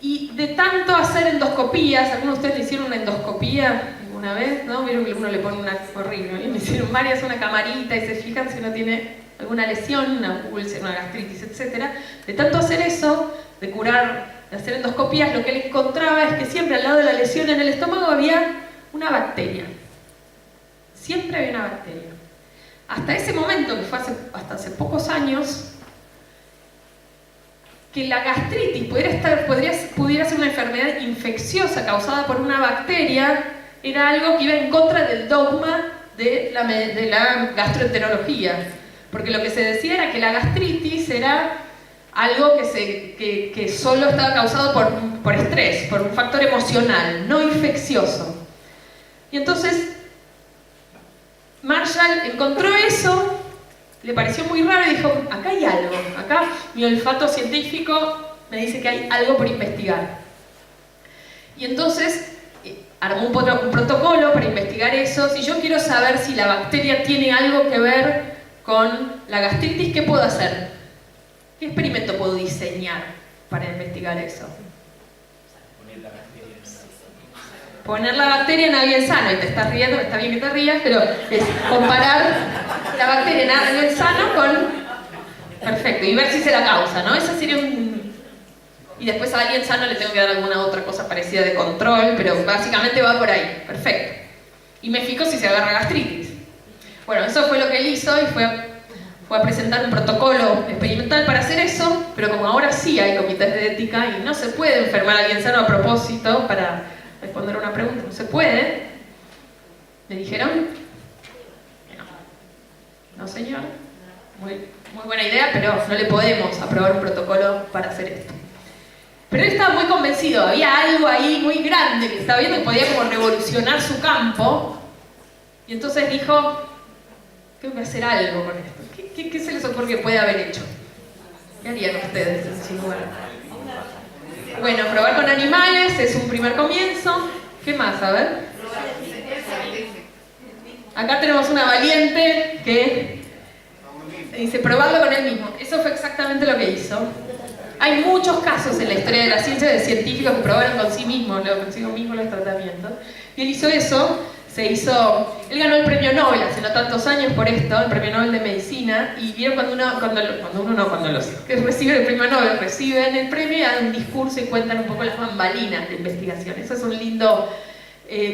Speaker 2: Y de tanto hacer endoscopías, ¿algunos de ustedes le hicieron una endoscopía alguna vez? ¿No? Vieron que uno le pone una horrible, le hicieron varias, una camarita y se fijan si uno tiene alguna lesión, una úlcera, una gastritis, etc. De tanto hacer eso, de curar, de hacer endoscopías, lo que él encontraba es que siempre al lado de la lesión en el estómago había una bacteria. Siempre había una bacteria. Hasta ese momento, que fue hasta hace pocos años, que la gastritis pudiera ser una enfermedad infecciosa causada por una bacteria, era algo que iba en contra del dogma de la gastroenterología. Porque lo que se decía era que la gastritis era algo que solo estaba causado por estrés, por un factor emocional, no infeccioso. Y entonces Marshall encontró eso, le pareció muy raro y dijo, acá hay algo, acá mi olfato científico me dice que hay algo por investigar. Y entonces armó un protocolo para investigar eso. Si yo quiero saber si la bacteria tiene algo que ver con la gastritis, ¿qué puedo hacer? ¿Qué experimento puedo diseñar para investigar eso? Poner la bacteria en alguien sano, y te estás riendo, está bien que te rías, pero es comparar la bacteria en alguien sano con... Perfecto, y ver si se la causa, ¿no? Esa sería un... Y después a alguien sano le tengo que dar alguna otra cosa parecida de control, pero básicamente va por ahí, perfecto. Y me fijo si se agarra gastritis. Bueno, eso fue lo que él hizo y fue a presentar un protocolo experimental para hacer eso, pero como ahora sí hay comités de ética y no se puede enfermar a alguien sano a propósito para responder una pregunta, no se puede, me dijeron que no. No, señor, muy buena idea, pero no le podemos aprobar un protocolo para hacer esto. Pero él estaba muy convencido, había algo ahí muy grande que estaba viendo que podía como revolucionar su campo, y entonces dijo, tengo que hacer algo con esto. ¿Qué se les ocurre que puede haber hecho? ¿Qué harían ustedes en su lugar? Bueno, probar con animales es un primer comienzo. ¿Qué más? A ver. Acá tenemos una valiente que dice probarlo con él mismo. Eso fue exactamente lo que hizo. Hay muchos casos en la historia de la ciencia de científicos que probaron consigo mismos los tratamientos. Y él hizo eso. Él ganó el premio Nobel hace no tantos años por esto, el premio Nobel de Medicina, y vieron cuando los que reciben el premio Nobel reciben el premio y dan un discurso y cuentan un poco las bambalinas de investigación. Eso es un lindo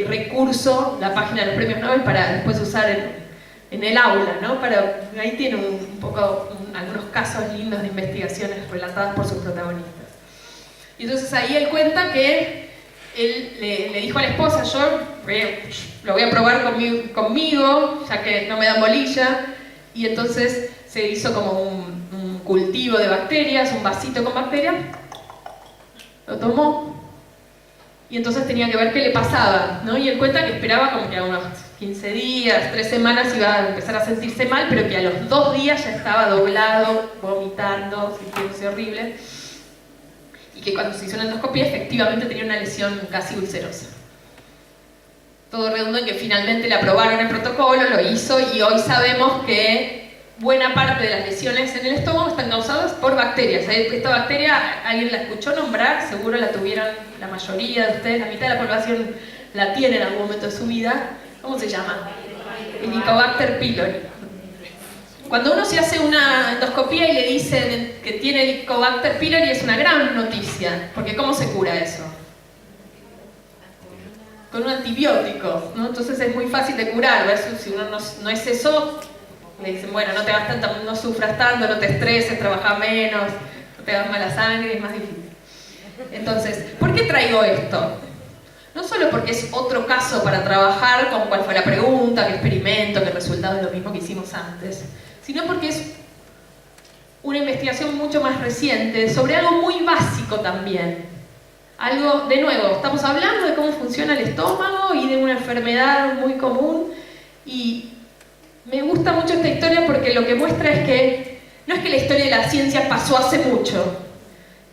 Speaker 2: recurso, la página de los premios Nobel, para después usar en el aula, ¿no? Ahí tiene un poco algunos casos lindos de investigaciones relatadas por sus protagonistas. Y entonces ahí él cuenta que él le dijo a la esposa, yo lo voy a probar conmigo, ya que no me dan bolilla, y entonces se hizo como un cultivo de bacterias, un vasito con bacterias, lo tomó, y entonces tenía que ver qué le pasaba, ¿no? Y él cuenta que esperaba como que a unos 15 días, 3 semanas iba a empezar a sentirse mal, pero que a los 2 días ya estaba doblado, vomitando, sintiéndose horrible. Y que cuando se hizo la endoscopia efectivamente tenía una lesión casi ulcerosa. Todo redundó en que finalmente le aprobaron el protocolo, lo hizo, y hoy sabemos que buena parte de las lesiones en el estómago están causadas por bacterias. Esta bacteria, ¿alguien la escuchó nombrar? Seguro la tuvieron la mayoría de ustedes, la mitad de la población la tiene en algún momento de su vida. ¿Cómo se llama? Helicobacter pylori. Cuando uno se hace una endoscopía y le dicen que tiene Helicobacter pylori, es una gran noticia, porque ¿cómo se cura eso? Con un antibiótico, ¿no? Entonces es muy fácil de curar, versus si uno no es eso, le dicen, bueno, no te hagas tanto, no sufras tanto, no te estreses, trabaja menos, no te hagas mala sangre, es más difícil. Entonces, ¿por qué traigo esto? No solo porque es otro caso para trabajar con cuál fue la pregunta, qué experimento, qué resultado es lo mismo que hicimos antes, sino porque es una investigación mucho más reciente sobre algo muy básico también. Algo, de nuevo, estamos hablando de cómo funciona el estómago y de una enfermedad muy común, y me gusta mucho esta historia porque lo que muestra es que no es que la historia de la ciencia pasó hace mucho,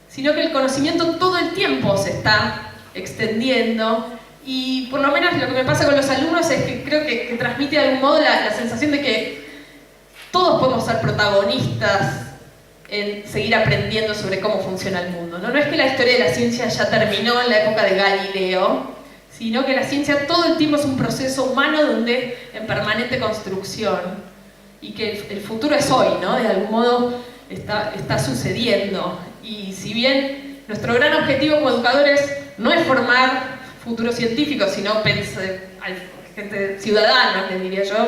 Speaker 2: sino que el conocimiento todo el tiempo se está extendiendo, y por lo menos lo que me pasa con los alumnos es que creo que transmite de algún modo la sensación de que todos podemos ser protagonistas en seguir aprendiendo sobre cómo funciona el mundo, ¿no? No es que la historia de la ciencia ya terminó en la época de Galileo, sino que la ciencia todo el tiempo es un proceso humano donde en permanente construcción, y que el futuro es hoy, ¿no? De algún modo está sucediendo. Y si bien nuestro gran objetivo como educadores no es formar futuros científicos, sino gente ciudadana, les diría yo,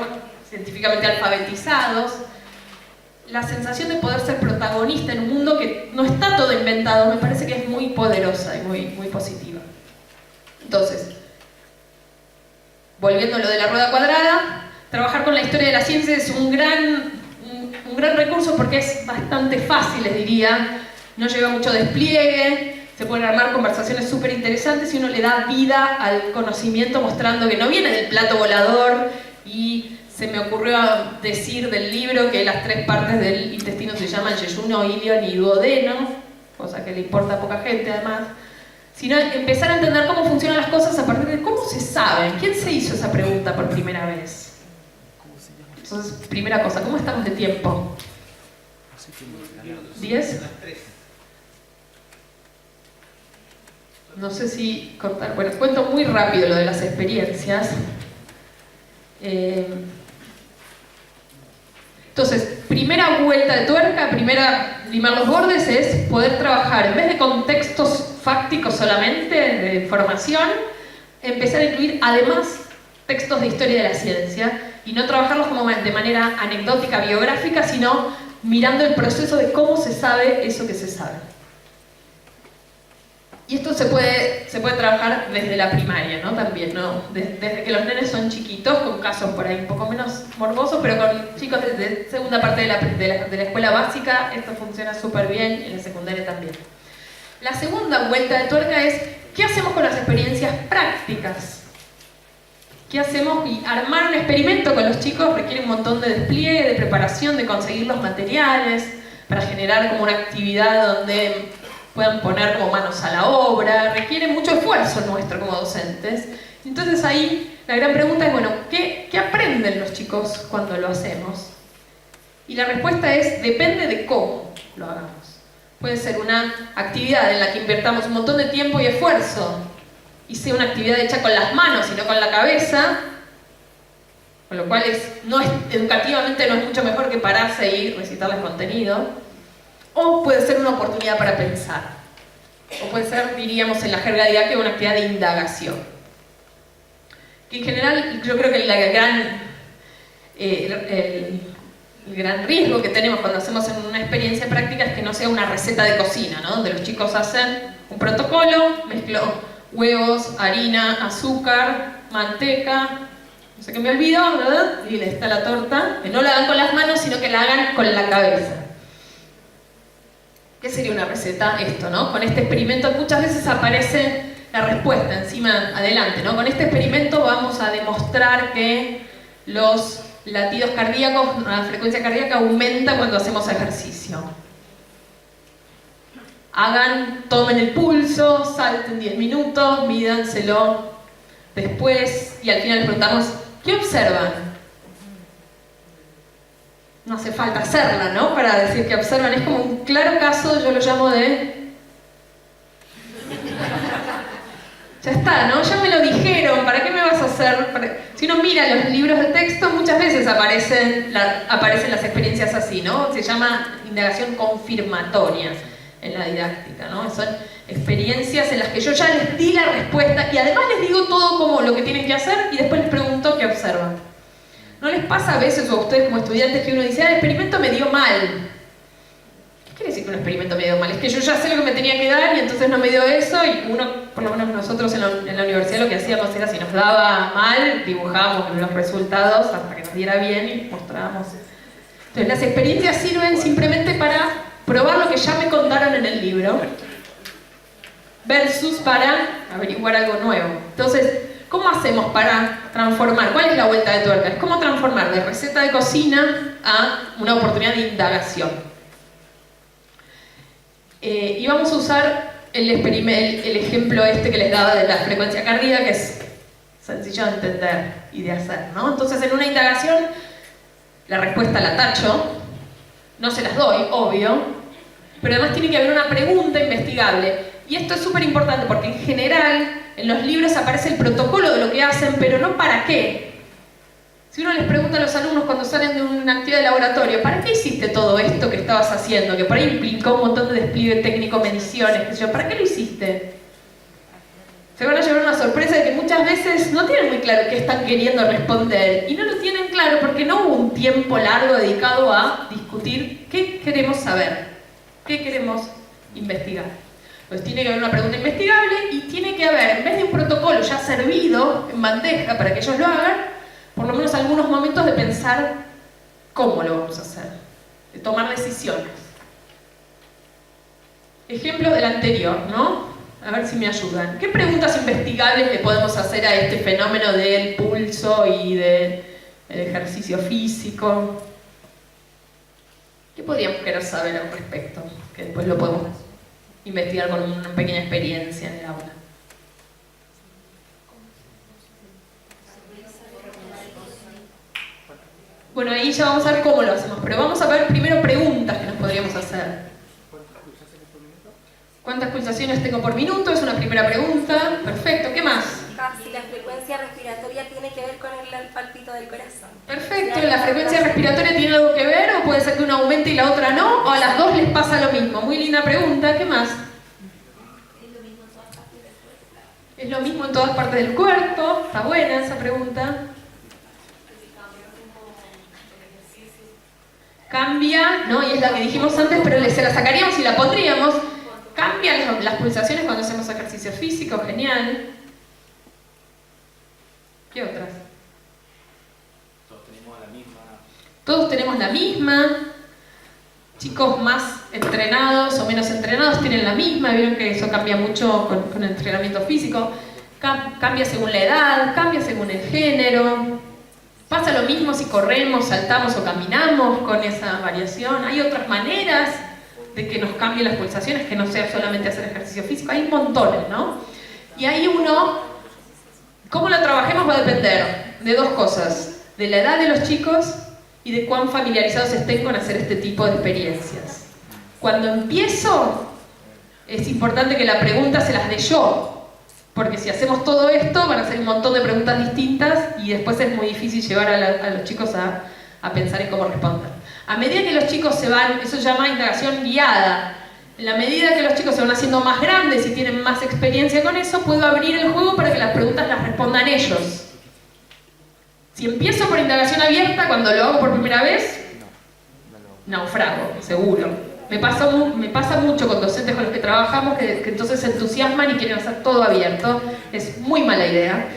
Speaker 2: científicamente alfabetizados, la sensación de poder ser protagonista en un mundo que no está todo inventado, me parece que es muy poderosa y muy positiva. Entonces, volviendo a lo de la rueda cuadrada, trabajar con la historia de la ciencia es un gran recurso porque es bastante fácil, les diría, no lleva mucho despliegue, se pueden armar conversaciones súper interesantes y uno le da vida al conocimiento mostrando que no viene del plato volador. Y se me ocurrió decir del libro que las 3 partes del intestino se llaman yeyuno, ilion y duodeno, cosa que le importa a poca gente además, sino empezar a entender cómo funcionan las cosas a partir de cómo se saben. ¿Quién se hizo esa pregunta por primera vez? Entonces, primera cosa, ¿cómo estamos de tiempo? ¿10? No sé si cortar. Bueno, cuento muy rápido lo de las experiencias. Entonces, primera vuelta de tuerca, primera limar los bordes, es poder trabajar, en vez de contextos fácticos solamente, de información, empezar a incluir además textos de historia de la ciencia, y no trabajarlos como de manera anecdótica, biográfica, sino mirando el proceso de cómo se sabe eso que se sabe. Y esto se puede trabajar desde la primaria, ¿no? También, ¿no? Desde que los nenes son chiquitos, con casos por ahí un poco menos morbosos, pero con chicos desde segunda parte de la escuela básica, esto funciona súper bien, y en la secundaria también. La segunda vuelta de tuerca es, ¿qué hacemos con las experiencias prácticas? ¿Qué hacemos? Y armar un experimento con los chicos requiere un montón de despliegue, de preparación, de conseguir los materiales, para generar como una actividad donde puedan poner como manos a la obra, requiere mucho esfuerzo nuestro como docentes. Entonces ahí la gran pregunta es, bueno, ¿qué aprenden los chicos cuando lo hacemos? Y la respuesta es, depende de cómo lo hagamos. Puede ser una actividad en la que invertamos un montón de tiempo y esfuerzo, y sea una actividad hecha con las manos y no con la cabeza, con lo cual educativamente no es mucho mejor que pararse y recitar el contenido. O puede ser una oportunidad para pensar. O puede ser, diríamos en la jerga didáctica, una actividad de indagación. Que en general, yo creo que el gran riesgo que tenemos cuando hacemos una experiencia práctica es que no sea una receta de cocina, ¿no? Donde los chicos hacen un protocolo, mezclo huevos, harina, azúcar, manteca, no sé qué me olvido, ¿verdad? Y le está la torta, que no la hagan con las manos, sino que la hagan con la cabeza. ¿Qué sería una receta? Esto, ¿no? Con este experimento muchas veces aparece la respuesta encima, adelante, ¿no? Con este experimento vamos a demostrar que los latidos cardíacos, la frecuencia cardíaca aumenta cuando hacemos ejercicio. Tomen el pulso, salten 10 minutos, mídanselo después y al final les preguntamos, ¿qué observan? No hace falta hacerla, ¿no? Para decir que observan, es como un claro caso, yo lo llamo de... Ya está, ¿no? Ya me lo dijeron, ¿para qué me vas a hacer? Si uno mira los libros de texto, muchas veces aparecen las experiencias así, ¿no? Se llama indagación confirmatoria en la didáctica, ¿no? Son experiencias en las que yo ya les di la respuesta y además les digo todo como lo que tienen que hacer y después les pregunto qué observan. ¿No les pasa a veces o a ustedes como estudiantes que uno dice, el experimento me dio mal? ¿Qué quiere decir que un experimento me dio mal? Es que yo ya sé lo que me tenía que dar y entonces no me dio eso y uno, por lo menos nosotros en la universidad lo que hacíamos era si nos daba mal, dibujábamos los resultados hasta que nos diera bien y mostrábamos. Entonces las experiencias sirven simplemente para probar lo que ya me contaron en el libro versus para averiguar algo nuevo. Entonces, ¿cómo hacemos para transformar? ¿Cuál es la vuelta de tuerca? Es cómo transformar de receta de cocina a una oportunidad de indagación. Y vamos a usar el ejemplo este que les daba de la frecuencia cardíaca, que es sencillo de entender y de hacer, ¿no? Entonces, en una indagación, la respuesta la tacho, no se las doy, obvio, pero además tiene que haber una pregunta investigable. Y esto es súper importante porque en general en los libros aparece el protocolo de lo que hacen, pero no para qué. Si uno les pregunta a los alumnos cuando salen de una actividad de laboratorio, ¿para qué hiciste todo esto que estabas haciendo? Que por ahí implicó un montón de despliegue técnico, mediciones, qué sé yo. ¿Para qué lo hiciste? Se van a llevar una sorpresa de que muchas veces no tienen muy claro qué están queriendo responder. Y no lo tienen claro porque no hubo un tiempo largo dedicado a discutir qué queremos saber, qué queremos investigar. Pues tiene que haber una pregunta investigable y tiene que haber, en vez de un protocolo ya servido en bandeja para que ellos lo hagan, por lo menos algunos momentos de pensar cómo lo vamos a hacer, de tomar decisiones. Ejemplo del anterior, ¿no? A ver si me ayudan. ¿Qué preguntas investigables le podemos hacer a este fenómeno del pulso y del ejercicio físico? ¿Qué podríamos querer saber al respecto? Que después lo podemos investigar con una pequeña experiencia en el aula. Bueno, ahí ya vamos a ver cómo lo hacemos, pero vamos a ver primero preguntas que nos podríamos hacer. ¿Cuántas pulsaciones tengo por minuto? Es una primera pregunta. Perfecto, ¿qué más?
Speaker 6: Si la frecuencia respiratoria tiene que ver con el palpito del corazón.
Speaker 2: Perfecto, ¿la frecuencia respiratoria tiene algo que ver o puede ser que una aumente y la otra no? ¿O a las dos les pasa lo mismo? Muy linda pregunta, ¿qué más? Es lo mismo en todas partes del cuerpo. Está buena esa pregunta. Cambia, ¿no? Y es la que dijimos antes, pero se la sacaríamos y la pondríamos. Cambian las pulsaciones cuando hacemos ejercicio físico, genial. ¿Qué otras?
Speaker 5: Todos tenemos la misma.
Speaker 2: Todos tenemos la misma. Chicos más entrenados o menos entrenados tienen la misma. Vieron que eso cambia mucho con el entrenamiento físico. Cambia según la edad, cambia según el género. Pasa lo mismo si corremos, saltamos o caminamos con esa variación. Hay otras maneras de que nos cambien las pulsaciones, que no sea solamente hacer ejercicio físico. Hay montones, ¿no? Y hay uno, cómo lo trabajemos va a depender de dos cosas: de la edad de los chicos y de cuán familiarizados estén con hacer este tipo de experiencias. Cuando empiezo, es importante que la pregunta se las dé yo, porque si hacemos todo esto van a ser un montón de preguntas distintas y después es muy difícil llevar a los chicos a pensar en cómo responder. A medida que los chicos se van, eso se llama indagación guiada. En la medida que los chicos se van haciendo más grandes y tienen más experiencia con eso, puedo abrir el juego para que las preguntas las respondan ellos. Si empiezo por indagación abierta, cuando lo hago por primera vez, naufrago, seguro. Me pasa mucho con docentes con los que trabajamos que entonces se entusiasman y quieren hacer todo abierto. Es muy mala idea,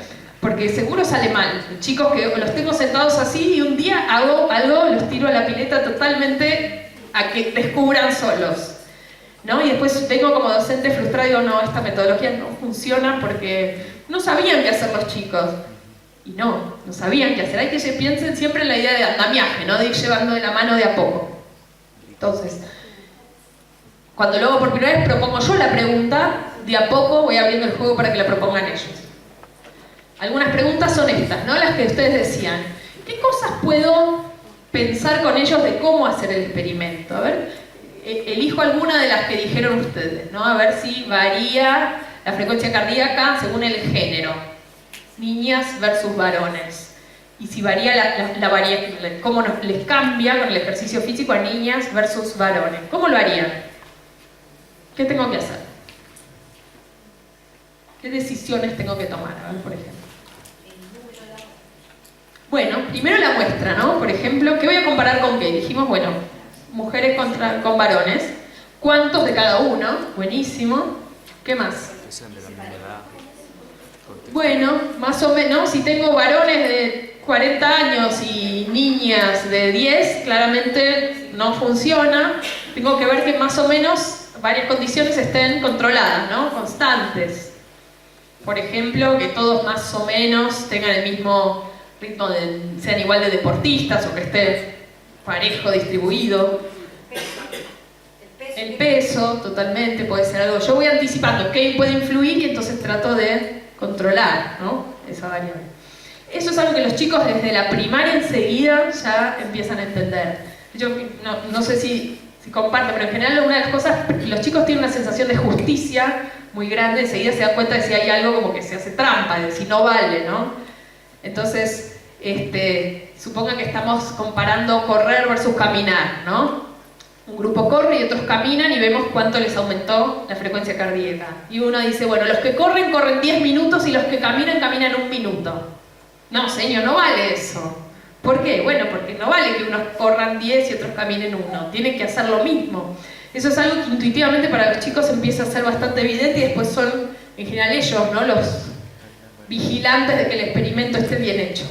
Speaker 2: porque seguro sale mal. Chicos que los tengo sentados así y un día hago algo, los tiro a la pileta totalmente a que descubran solos, ¿no? Y después vengo como docente frustrada y digo, no, esta metodología no funciona porque no sabían qué hacer los chicos. Y no sabían qué hacer. Hay que piensen siempre en la idea de andamiaje, ¿no? De ir llevando de la mano de a poco. Entonces, cuando lo hago por primera vez, propongo yo la pregunta, de a poco voy abriendo el juego para que la propongan ellos. Algunas preguntas son estas, ¿no? Las que ustedes decían. ¿Qué cosas puedo pensar con ellos de cómo hacer el experimento? A ver, elijo alguna de las que dijeron ustedes, ¿no? A ver si varía la frecuencia cardíaca según el género. Niñas versus varones. Y si varía cómo les cambia con el ejercicio físico a niñas versus varones. ¿Cómo lo harían? ¿Qué tengo que hacer? ¿Qué decisiones tengo que tomar? A ver, por ejemplo. Bueno, primero la muestra, ¿no? Por ejemplo, ¿qué voy a comparar con qué? Dijimos, bueno, mujeres con varones. ¿Cuántos de cada uno? Buenísimo. ¿Qué más? Bueno, más o menos, si tengo varones de 40 años y niñas de 10, claramente no funciona. Tengo que ver que más o menos varias condiciones estén controladas, ¿no? Constantes. Por ejemplo, que todos más o menos tengan el mismo ritmo, sean igual de deportistas o que esté parejo distribuido. El peso, totalmente, puede ser algo. Yo voy anticipando qué puede influir y entonces trato de controlar, ¿no? Esa variable. Eso es algo que los chicos desde la primaria enseguida ya empiezan a entender. Yo no sé si comparten, pero en general una de las cosas, los chicos tienen una sensación de justicia muy grande, enseguida se dan cuenta de si hay algo como que se hace trampa, de si no vale, ¿no? Entonces, supongan que estamos comparando correr versus caminar, ¿no? Un grupo corre y otros caminan y vemos cuánto les aumentó la frecuencia cardíaca. Y uno dice, bueno, los que corren 10 minutos y los que caminan 1 minuto. No, señor, no vale eso. ¿Por qué? Bueno, porque no vale que unos corran 10 y otros caminen 1. Tienen que hacer lo mismo. Eso es algo que intuitivamente para los chicos empieza a ser bastante evidente y después son, en general, ellos, ¿no? Los vigilantes de que el experimento esté bien hecho.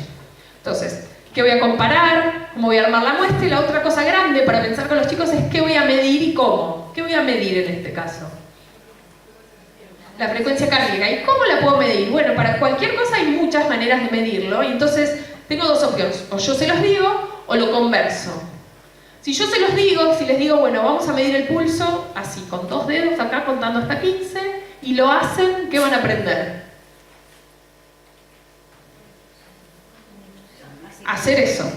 Speaker 2: Entonces, ¿qué voy a comparar? ¿Cómo voy a armar la muestra? Y la otra cosa grande para pensar con los chicos es qué voy a medir y cómo. ¿Qué voy a medir en este caso? La frecuencia cardíaca. ¿Y cómo la puedo medir? Bueno, para cualquier cosa hay muchas maneras de medirlo. Y entonces tengo dos opciones. O yo se los digo o lo converso. Si yo se los digo, si les digo, bueno, vamos a medir el pulso así, con 2 dedos acá contando hasta 15, y lo hacen, ¿qué van a aprender? Hacer eso.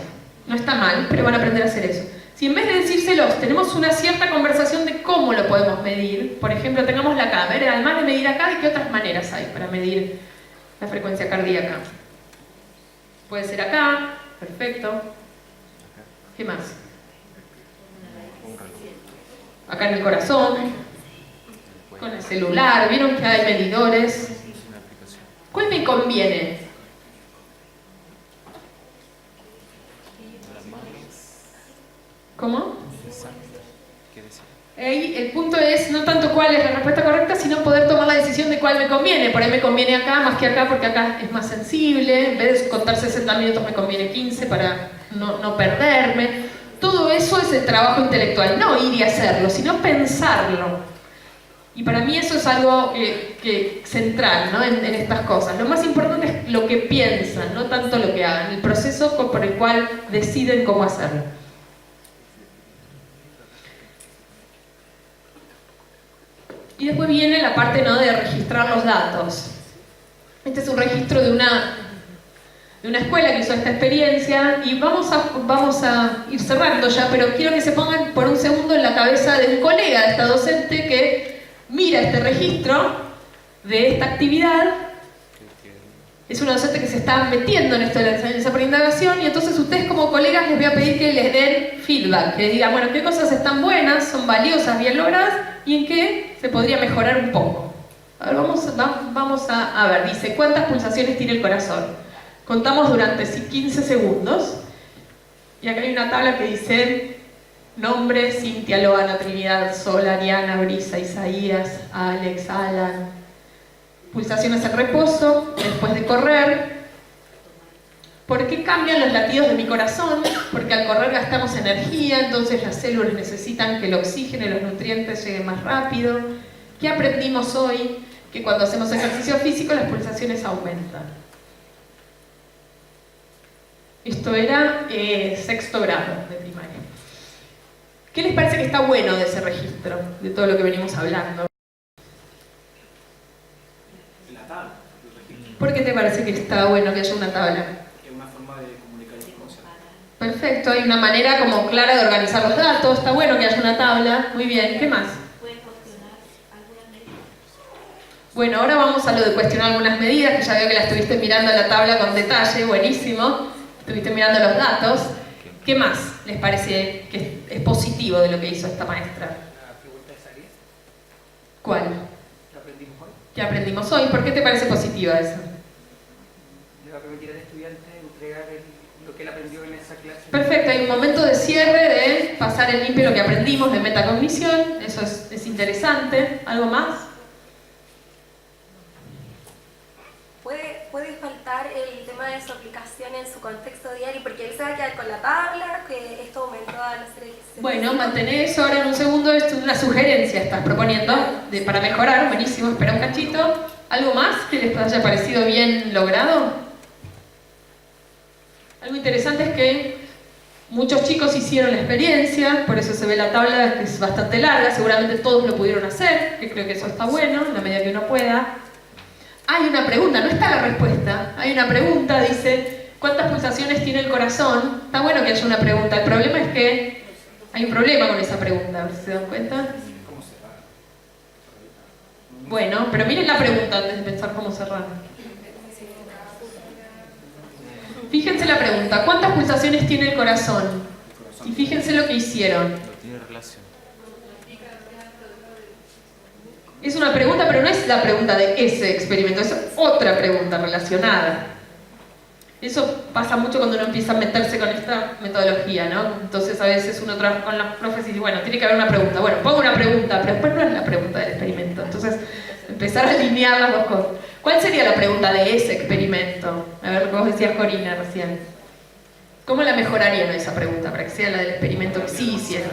Speaker 2: No está mal, pero van a aprender a hacer eso. Si en vez de decírselos, tenemos una cierta conversación de cómo lo podemos medir, por ejemplo, tengamos la cámara, además de medir acá, ¿de qué otras maneras hay para medir la frecuencia cardíaca? Puede ser acá, perfecto. ¿Qué más? Acá en el corazón, con el celular, ¿vieron que hay medidores? ¿Cuál me conviene? ¿Cómo? El punto es no tanto cuál es la respuesta correcta, sino poder tomar la decisión de cuál me conviene. Por ahí me conviene acá más que acá porque acá es más sensible. En vez de contar 60 minutos me conviene 15 para no perderme. Todo eso es el trabajo intelectual, no ir y hacerlo, sino pensarlo. Y para mí eso es algo central, ¿no? en estas cosas. Lo más importante es lo que piensan, no tanto lo que hagan, el proceso por el cual deciden cómo hacerlo. Y después viene la parte, ¿no?, de registrar los datos. Este es un registro de una escuela que hizo esta experiencia y vamos a ir cerrando ya, pero quiero que se pongan por un segundo en la cabeza de un colega de esta docente que mira este registro de esta actividad. Es una docente que se está metiendo en esto de la enseñanza por indagación y entonces ustedes como colegas les voy a pedir que les den feedback, que les digan, bueno, qué cosas están buenas, son valiosas, bien logradas y en qué se podría mejorar un poco. A ver, vamos a ver, dice, ¿cuántas pulsaciones tiene el corazón? Contamos durante 15 segundos y acá hay una tabla que dice Nombre: Cintia, Loana, Trinidad, Sol, Ariana, Brisa, Isaías, Alex, Alan. Pulsaciones en reposo, después de correr. ¿Por qué cambian los latidos de mi corazón? Porque al correr gastamos energía, entonces las células necesitan que el oxígeno y los nutrientes lleguen más rápido. ¿Qué aprendimos hoy? Que cuando hacemos ejercicio físico las pulsaciones aumentan. Esto era sexto grado de primaria. ¿Qué les parece que está bueno de ese registro? De todo lo que venimos hablando.
Speaker 5: La tabla, el registro,
Speaker 2: ¿Por qué te parece que está bueno que haya una tabla?
Speaker 5: es una forma de comunicar información.
Speaker 2: Perfecto, hay una manera como clara de organizar los datos. Está bueno que haya una tabla. Muy bien, ¿qué más?
Speaker 7: Pueden cuestionar algunas medidas.
Speaker 2: Bueno, ahora vamos a lo de cuestionar algunas medidas, que ya veo que la estuviste mirando la tabla con detalle, buenísimo. Estuviste mirando los datos. ¿Qué más les parece que es positivo de lo que hizo esta maestra?
Speaker 5: La pregunta de Sari,
Speaker 2: ¿Cuál?
Speaker 5: que aprendimos hoy,
Speaker 2: ¿Qué aprendimos hoy? ¿Por qué te parece positiva eso?
Speaker 5: le va a permitir al estudiante entregar lo que él aprendió en esa clase.
Speaker 2: Perfecto, hay un momento de cierre, de pasar en limpio lo que aprendimos, de metacognición. Eso es interesante. ¿Algo más?
Speaker 6: Puede faltar el tema de su aplicación en su contexto diario, porque él se va a quedar con la tabla, que esto aumentó a la serie.
Speaker 2: Bueno, mantener eso ahora en un segundo. Esto es una sugerencia, estás proponiendo para mejorar. Buenísimo, espera un cachito. ¿Algo más que les haya parecido bien logrado? Algo interesante es que muchos chicos hicieron la experiencia, por eso se ve la tabla, que es bastante larga. Seguramente todos lo pudieron hacer, que creo que eso está bueno, en la medida que uno pueda. Hay una pregunta, no está la respuesta. Hay una pregunta, dice: ¿cuántas pulsaciones tiene el corazón? Está bueno que haya una pregunta. El problema es que hay un problema con esa pregunta, ¿se dan cuenta?
Speaker 5: ¿Cómo se va?
Speaker 2: Bueno, pero miren la pregunta antes de pensar cómo cerrar. Fíjense la pregunta: ¿cuántas pulsaciones tiene el corazón? Y fíjense lo que hicieron.
Speaker 8: No tiene relación.
Speaker 2: Es una pregunta, pero no es la pregunta de ese experimento, es otra pregunta relacionada. Eso pasa mucho cuando uno empieza a meterse con esta metodología, ¿no? Entonces a veces uno trabaja con los profes y dice: bueno, tiene que haber una pregunta. Bueno, pongo una pregunta, pero después no es la pregunta del experimento. Entonces, empezar a alinear las dos cosas. ¿Cuál sería la pregunta de ese experimento? A ver, vos decías, Corina, recién. ¿Cómo la mejorarían esa pregunta para que sea la del experimento que sí hicieron?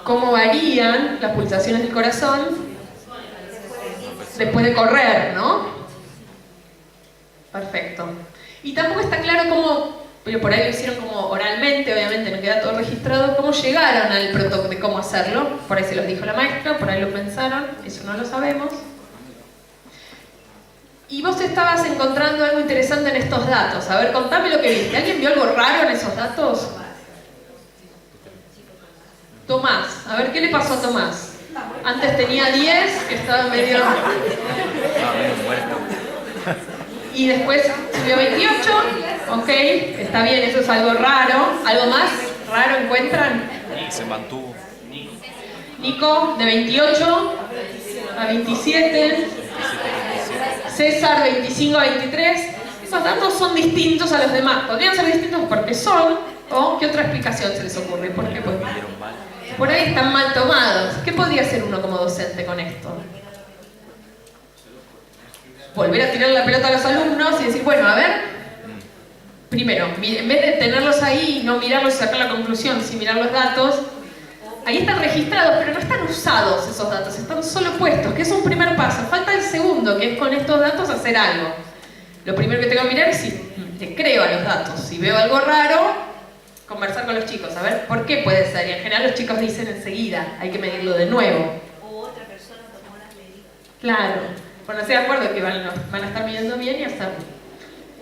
Speaker 2: ¿Cómo varían las pulsaciones del corazón después de correr, no? Perfecto. Y tampoco está claro cómo, pero por ahí lo hicieron como oralmente, obviamente no queda todo registrado, cómo llegaron al protocolo de cómo hacerlo. Por ahí se los dijo la maestra, por ahí lo pensaron, eso no lo sabemos. Y vos estabas encontrando algo interesante en estos datos. A ver, contame lo que viste. ¿Alguien vio algo raro en esos datos? Tomás, a ver, ¿qué le pasó a Tomás? Antes tenía 10, que estaba medio... Y después subió 28, ok, está bien, eso es algo raro. ¿Algo más raro encuentran?
Speaker 8: Se mantuvo.
Speaker 2: Nico, de 28 a 27. César, 25 a 23. Esos datos son distintos a los demás. Podrían ser distintos porque son, o ¿qué otra explicación se les ocurre? ¿Por qué? Pues, por ahí están mal tomados. ¿Qué podría hacer uno como docente con esto? Volver a tirar la pelota a los alumnos y decir: bueno, a ver, primero, en vez de tenerlos ahí, no mirarlos y sacar la conclusión, sin mirar los datos, ahí están registrados, pero no están usados esos datos, están solo puestos, que es un primer paso. Falta el segundo, que es con estos datos hacer algo. Lo primero que tengo que mirar es si le creo a los datos. Si veo algo raro, conversar con los chicos, a ver por qué puede ser. Y en general los chicos dicen enseguida: hay que medirlo de nuevo.
Speaker 7: O otra persona tomó las medidas.
Speaker 2: Claro, ponerse de acuerdo que van a estar midiendo bien y hacerlo.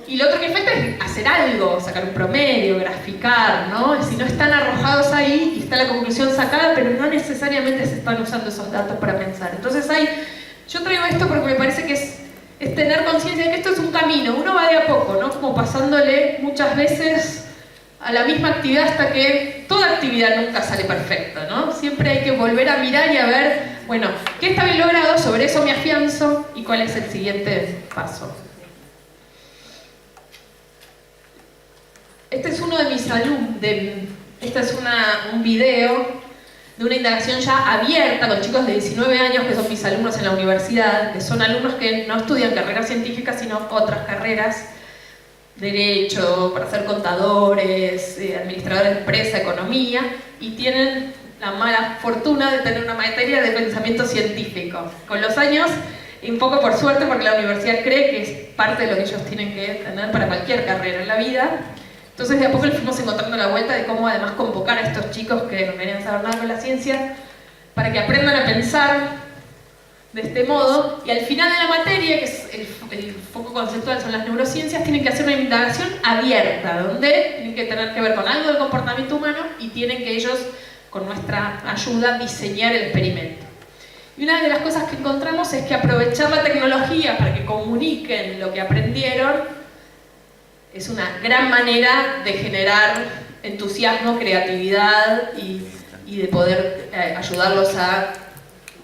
Speaker 2: Y lo otro que falta es hacer algo, sacar un promedio, graficar, ¿no? Si no están arrojados ahí y está la conclusión sacada, pero no necesariamente se están usando esos datos para pensar. Entonces yo traigo esto porque me parece que es tener conciencia de que esto es un camino, uno va de a poco, ¿no? Como pasándole muchas veces a la misma actividad hasta que toda actividad nunca sale perfecta, ¿no? Siempre hay que volver a mirar y a ver, bueno, ¿qué está bien logrado? Sobre eso me afianzo y cuál es el siguiente paso. Este es uno de mis alumnos, Este es un video de una indagación ya abierta con chicos de 19 años que son mis alumnos en la universidad, que son alumnos que no estudian carreras científicas, sino otras carreras, derecho, para ser contadores, administradores de empresa, economía, y tienen la mala fortuna de tener una materia de pensamiento científico. Con los años, y un poco por suerte, porque la universidad cree que es parte de lo que ellos tienen que tener para cualquier carrera en la vida. Entonces de a poco le fuimos encontrando la vuelta de cómo además convocar a estos chicos que no venían a saber nada con la ciencia para que aprendan a pensar de este modo, y al final de la materia, que es el foco conceptual son las neurociencias, tienen que hacer una indagación abierta, donde tienen que tener que ver con algo del comportamiento humano y tienen que ellos, con nuestra ayuda, diseñar el experimento. Y una de las cosas que encontramos es que aprovechar la tecnología para que comuniquen lo que aprendieron es una gran manera de generar entusiasmo, creatividad y de poder ayudarlos a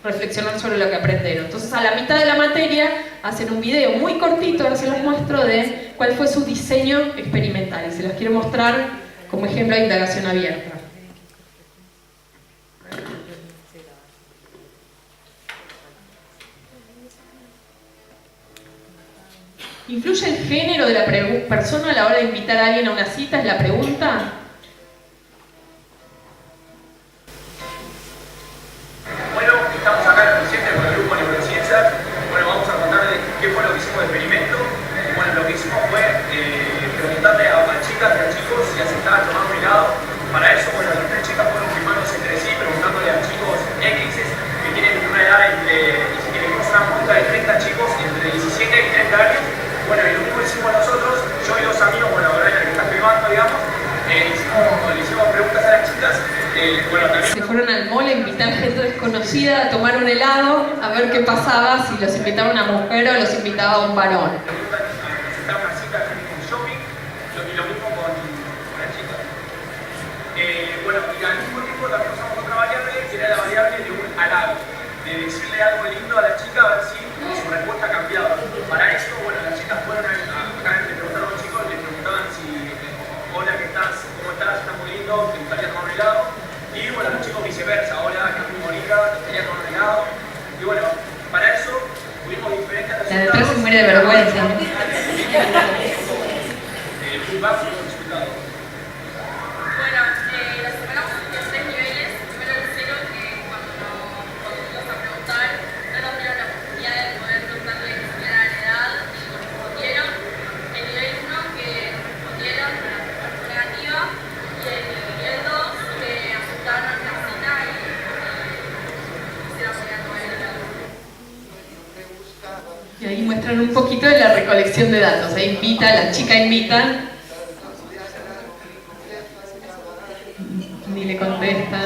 Speaker 2: reflexionar sobre lo que aprendieron. Entonces, a la mitad de la materia hacen un video muy cortito, ahora se los muestro, de cuál fue su diseño experimental. Y se los quiero mostrar como ejemplo de indagación abierta. ¿Influye el género de la persona a la hora de invitar a alguien a una cita? Es la pregunta.
Speaker 9: Bueno, estamos acá en el presidente con el grupo de neurociencias. Bueno, vamos a contar de qué fue lo que hicimos de experimento. Bueno, lo que hicimos fue preguntarle a chicas y a chicos si aceptaban tomar un helado. Para eso, bueno, las 3 chicas fueron firmándose entre sí, preguntándole a chicos X que tienen una edad entre, y si quieren una muestra de 30 chicos entre 17 y 30 años. Bueno, y lo mismo hicimos nosotros, yo y 2 amigos, bueno, ahora que está filmando, digamos, le hicimos preguntas a las chicas. Bueno, también
Speaker 2: se fueron al mall a invitar gente desconocida a tomar un helado, a ver qué pasaba, si los invitaba una mujer o los invitaba un varón.
Speaker 9: aceptar una cita en un shopping, y lo mismo con las chicas. Bueno, y al mismo tiempo también usamos otra variable, que era la variable de un halago, de decirle algo lindo a la chica a ver si su respuesta cambiaba. Para esto, bueno, las chicas fueron acá le preguntaron a los chicos, le preguntaban si, hola, ¿qué estás? ¿Cómo estás? ¿Estás muy lindo? ¿Te gustaría tomar un helado? Y bueno, los chicos viceversa, hola, ¿estás muy bonita? ¿Te gustaría tomar un helado? Y bueno, para eso tuvimos diferentes
Speaker 2: La
Speaker 9: resultados.
Speaker 2: detrás se muere de vergüenza.
Speaker 9: Feedback y resultados.
Speaker 10: Bueno, la separamos en 3 niveles. Primero el 0, que cuando fuimos a preguntar, no nos dieron la oportunidad de poder preguntarle cuál era la edad y nos respondieron. El nivel 1, que respondieron con la respuesta negativa. Y el nivel 2, que aceptaron la cita y hicieron pegar con el helado.
Speaker 2: Y ahí muestran un poquito de la recolección de datos. La chica invita. Ni le contesta.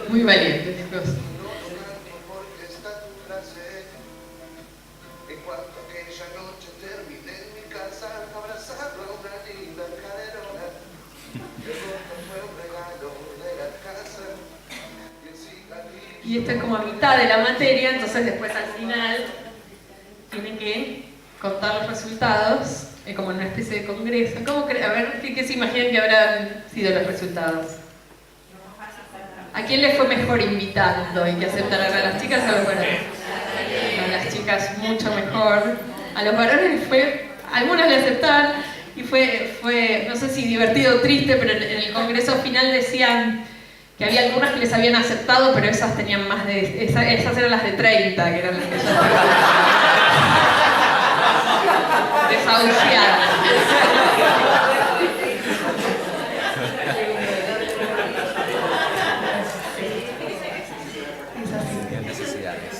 Speaker 2: Muy valientes, chicos. Y esto es como a mitad de la materia, entonces después al final tienen que contar los resultados, como en una especie de congreso. A ver, ¿qué se imaginan que habrán sido los resultados? ¿A quién les fue mejor invitando y que aceptaran a las chicas o a los varones? A las chicas mucho mejor. A los varones algunas le aceptaban y fue, no sé si divertido o triste, pero en el congreso final decían que había algunas que les habían aceptado, pero esas tenían más de... Esas eran las de 30, que eran las que ya desahuciar.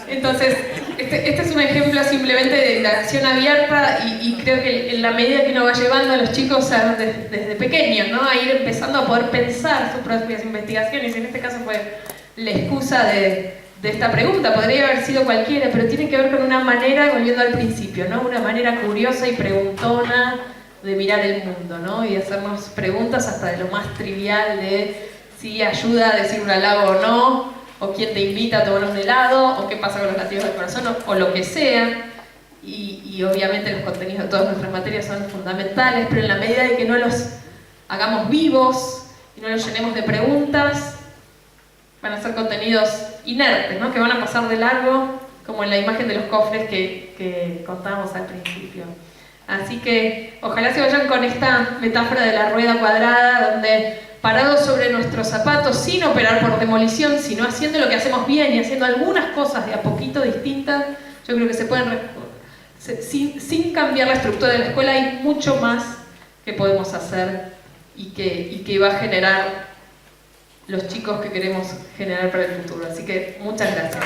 Speaker 2: Entonces, este es un ejemplo simplemente de indagación abierta y creo que en la medida que uno va llevando a los chicos desde pequeños, ¿no? A ir empezando a poder pensar sus propias investigaciones, y en este caso fue la excusa de esta pregunta, podría haber sido cualquiera, pero tiene que ver con una manera, volviendo al principio, ¿no? Una manera curiosa y preguntona de mirar el mundo, ¿no? Y hacernos preguntas hasta de lo más trivial de si ayuda a decir un halago o no, o quién te invita a tomar un helado, o qué pasa con los latidos del corazón, o lo que sea. Y obviamente los contenidos de todas nuestras materias son fundamentales, pero en la medida de que no los hagamos vivos y no los llenemos de preguntas, van a ser contenidos inertes, ¿no? Que van a pasar de largo, como en la imagen de los cofres que contábamos al principio. Así que ojalá se vayan con esta metáfora de la rueda cuadrada, donde parados sobre nuestros zapatos, sin operar por demolición, sino haciendo lo que hacemos bien y haciendo algunas cosas de a poquito distintas, yo creo que se pueden, sin cambiar la estructura de la escuela, hay mucho más que podemos hacer y que va a generar los chicos que queremos generar para el futuro. Así que muchas gracias.